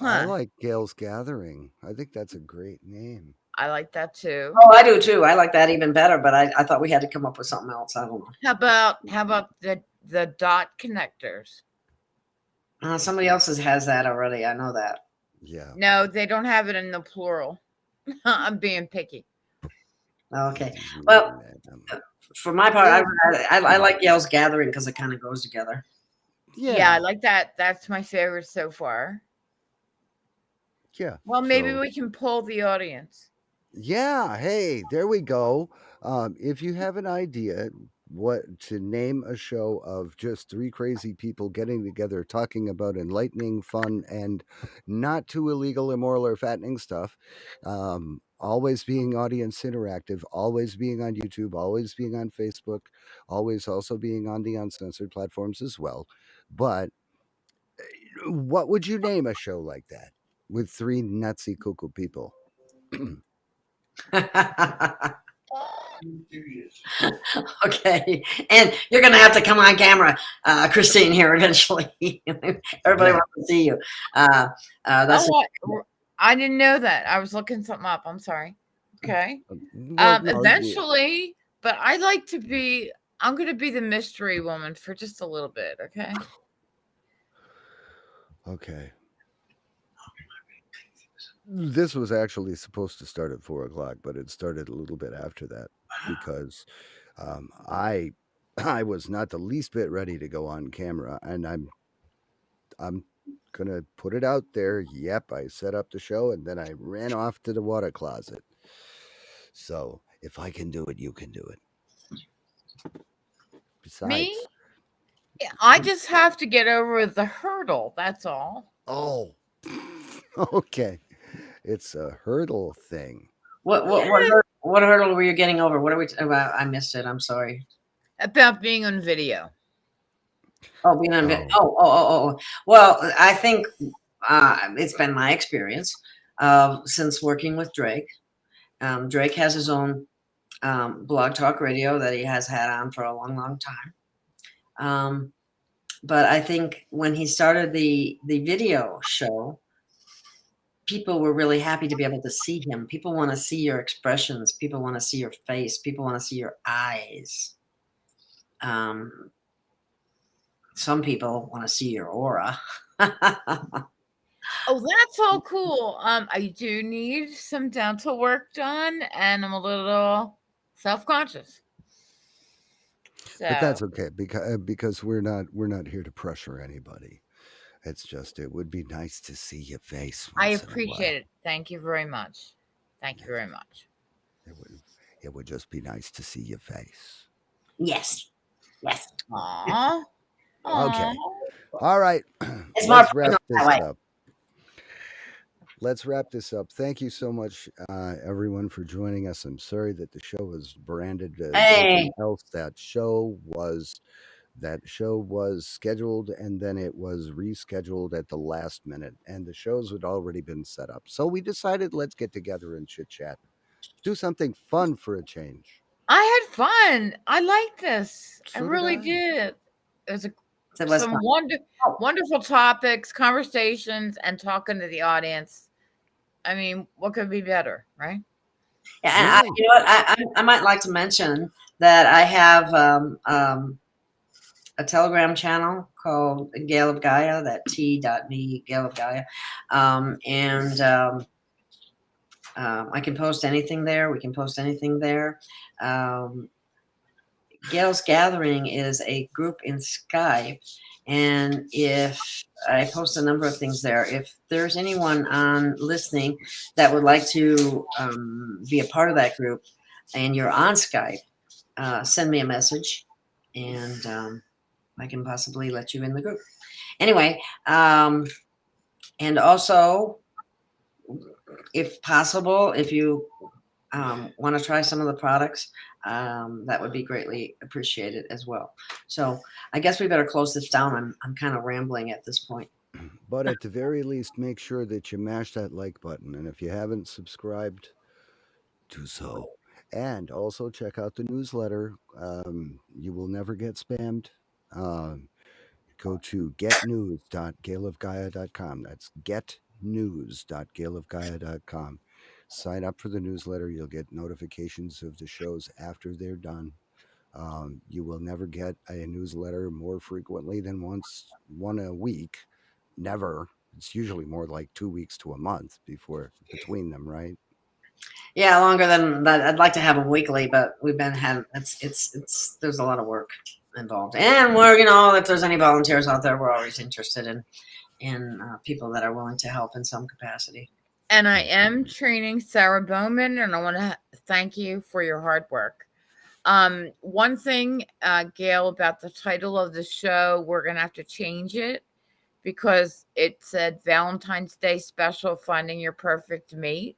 I like Gail's Gathering. I think that's a great name. I like that too. Oh, I do too. I like that even better, but I thought we had to come up with something else. I don't know. How about the dot connectors? Somebody else has that already. I know that. Yeah. No, they don't have it in the plural. I'm being picky. Okay. Well, for my part, I like Gail's Gathering because it kind of goes together. Yeah, I like that. That's my favorite so far. Yeah. Well, maybe we can poll the audience. Yeah. Hey, there we go. If you have an idea what to name a show of just three crazy people getting together talking about enlightening, fun, and not too illegal, immoral, or fattening stuff, always being audience interactive, always being on YouTube, always being on Facebook, always also being on the uncensored platforms as well. But what would you name a show like that? with 3 nutsy cuckoo people. Okay, and you're gonna have to come on camera, Christine, here eventually. Everybody Yeah. wants to see you. That's I didn't know that. I was looking something up. I'm sorry. Okay. Well, no, Eventually, but I like to be. I'm going to be the mystery woman for just a little bit. Okay. okay. This was actually supposed to start at 4:00, but it started a little bit after that because I was not the least bit ready to go on camera, and I'm gonna put it out there. Yep, I set up the show and then I ran off to the water closet. So if I can do it, you can do it. Besides, Me? I just have to get over the hurdle. That's all. oh, okay, it's a hurdle thing. what hurdle were you getting over? What are we about? I missed it. I'm sorry. About being on video. Oh, being on video. Oh. Well, I think it's been my experience since working with Drake. Drake has his own blog talk radio that he has had on for a long, long time. But I think when he started the video show, people were really happy to be able to see him. People want to see your expressions. People want to see your face. People want to see your eyes. Some people want to see your aura. Oh, that's all cool. I do need some dental work done, and I'm a little self-conscious. So, But that's okay because we're not here to pressure anybody. It's just it would be nice to see your face. I once in a appreciate while. it. Thank you very much. Thank you very much. It would just be nice to see your face. Yes. Aww. Okay. All right. It's more Let's wrap personal this that way. up. Let's wrap this up. Thank you so much, everyone, for joining us. I'm sorry that the show was branded as something else. That show was scheduled and then it was rescheduled at the last minute, and the shows had already been set up. So we decided let's get together and chit chat, do something fun for a change. I had fun. I liked this. So I did really I. did. It was some fun. wonderful topics, conversations, and talking to the audience. I mean, what could be better, right? Yeah, and you know what? I might like to mention that I have a Telegram channel called Gail of Gaia, that t.me, Gail of Gaia. And I can post anything there. We can post anything there. Gail's Gathering is a group in Skype. And if I post a number of things there, if there's anyone on listening that would like to be a part of that group and you're on Skype, send me a message and I can possibly let you in the group. Anyway, and also, if possible, if you want to try some of the products, that would be greatly appreciated as well. So I guess we better close this down. I'm kind of rambling at this point. But at the very least, make sure that you mash that like button. And if you haven't subscribed, do so. And also check out the newsletter. You will never get spammed. Go to getnews.gailofgaia.com. That's getnews.gailofgaia.com. Sign up for the newsletter. You'll get notifications of the shows after they're done. You will never get a newsletter more frequently than one a week. Never. It's usually more like 2 weeks to a month between them, right? Yeah, longer than that. I'd like to have them weekly, but we've been having it's there's a lot of work involved, and we're if there's any volunteers out there, we're always interested in people that are willing to help in some capacity. And I am training Sarah Bowman, and I want to thank you for your hard work. One thing, Gail, about the title of the show, we're going to have to change it because it said Valentine's Day Special, Finding Your Perfect Mate.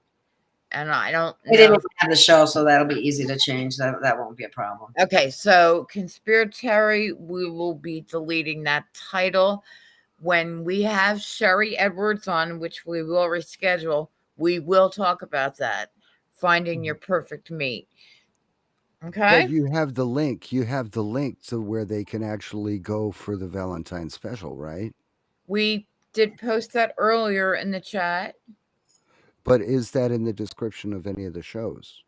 And I don't know. We didn't have the show, so that'll be easy to change. That won't be a problem. Okay, so Conspiratory, we will be deleting that title. when we have Sharry Edwards on, which we will reschedule, we will talk about that. Finding your perfect mate. Okay. But you have the link. You have the link to where they can actually go for the Valentine special, right? We did post that earlier in the chat. But is that in the description of any of the shows?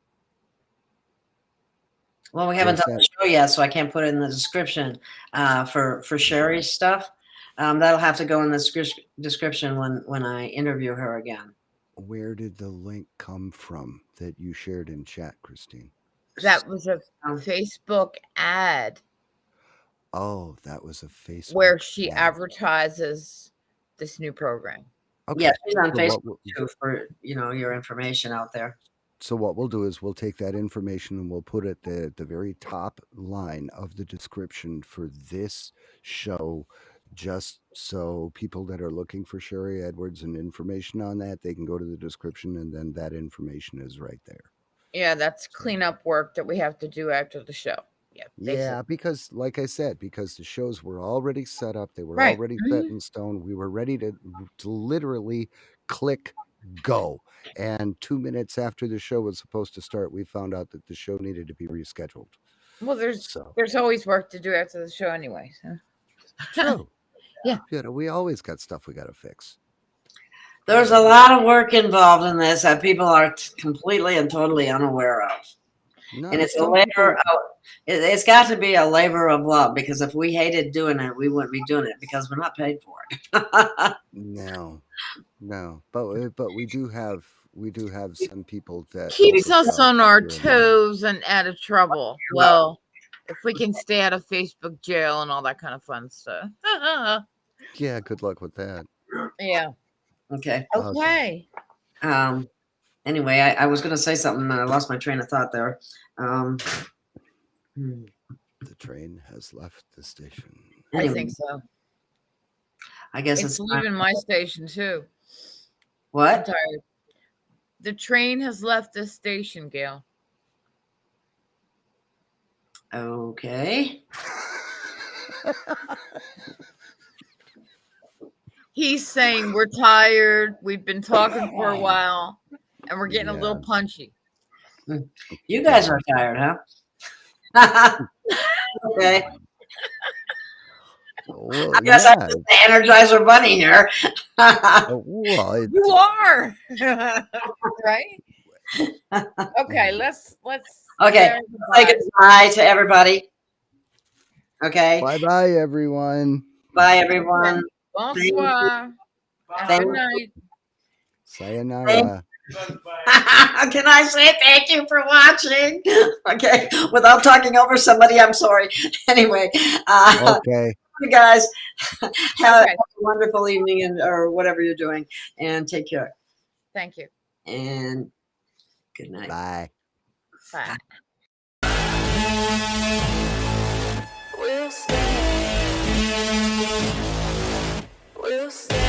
Well, we haven't Yes, done the show yet, so I can't put it in the description for Sherry's stuff. That'll have to go in the description when I interview her again. Where did the link come from that you shared in chat, Christine? That was a Facebook ad Oh, that was a Facebook where she ad. advertises this new program. Okay. Yeah, she's on So Facebook too for your information out there. So what we'll do is we'll take that information and we'll put it at the very top line of the description for this show, just so people that are looking for Sharry Edwards and information on that, they can go to the description and then that information is right there. Yeah, that's cleanup work that we have to do after the show. Yeah. Yeah, because like I said, because the shows were already set up, they were Right. already set in stone. We were ready to literally click go. And 2 minutes after the show was supposed to start, we found out that the show needed to be rescheduled. Well, there's always work to do after the show anyway. So. True. Yeah. We always got stuff we got to fix. There's a lot of work involved in this that people are completely and totally unaware of. No, And it's a labor it's got to be a labor of love, because if we hated doing it, we wouldn't be doing it because we're not paid for it. No. But we do have some people that Keeps help us out on our here and there. toes and out of trouble. Well, if we can stay out of Facebook jail and all that kind of fun stuff. Yeah, good luck with that. Yeah. Okay. Okay. Anyway, I was going to say something and I lost my train of thought there. The train has left the station. I think so. I guess It's leaving my station too. I'm What? tired. The train has left the station, Gail. Okay. He's saying we're tired. We've been talking for a while, and we're getting a little punchy. You guys are tired, huh? Okay. Well, I guess I'm just the Energizer Bunny here. well, You are right. Okay, let's. Okay. Say goodbye to everybody. Okay. bye, everyone. Bye, everyone. Bonsoir. Thank Good night. Sayonara. Can I say thank you for watching? Okay, without talking over somebody, I'm sorry. Anyway, Okay. you guys have a wonderful evening or whatever you're doing, and take care. Thank you. And good night. Bye. Bye. We'll stay.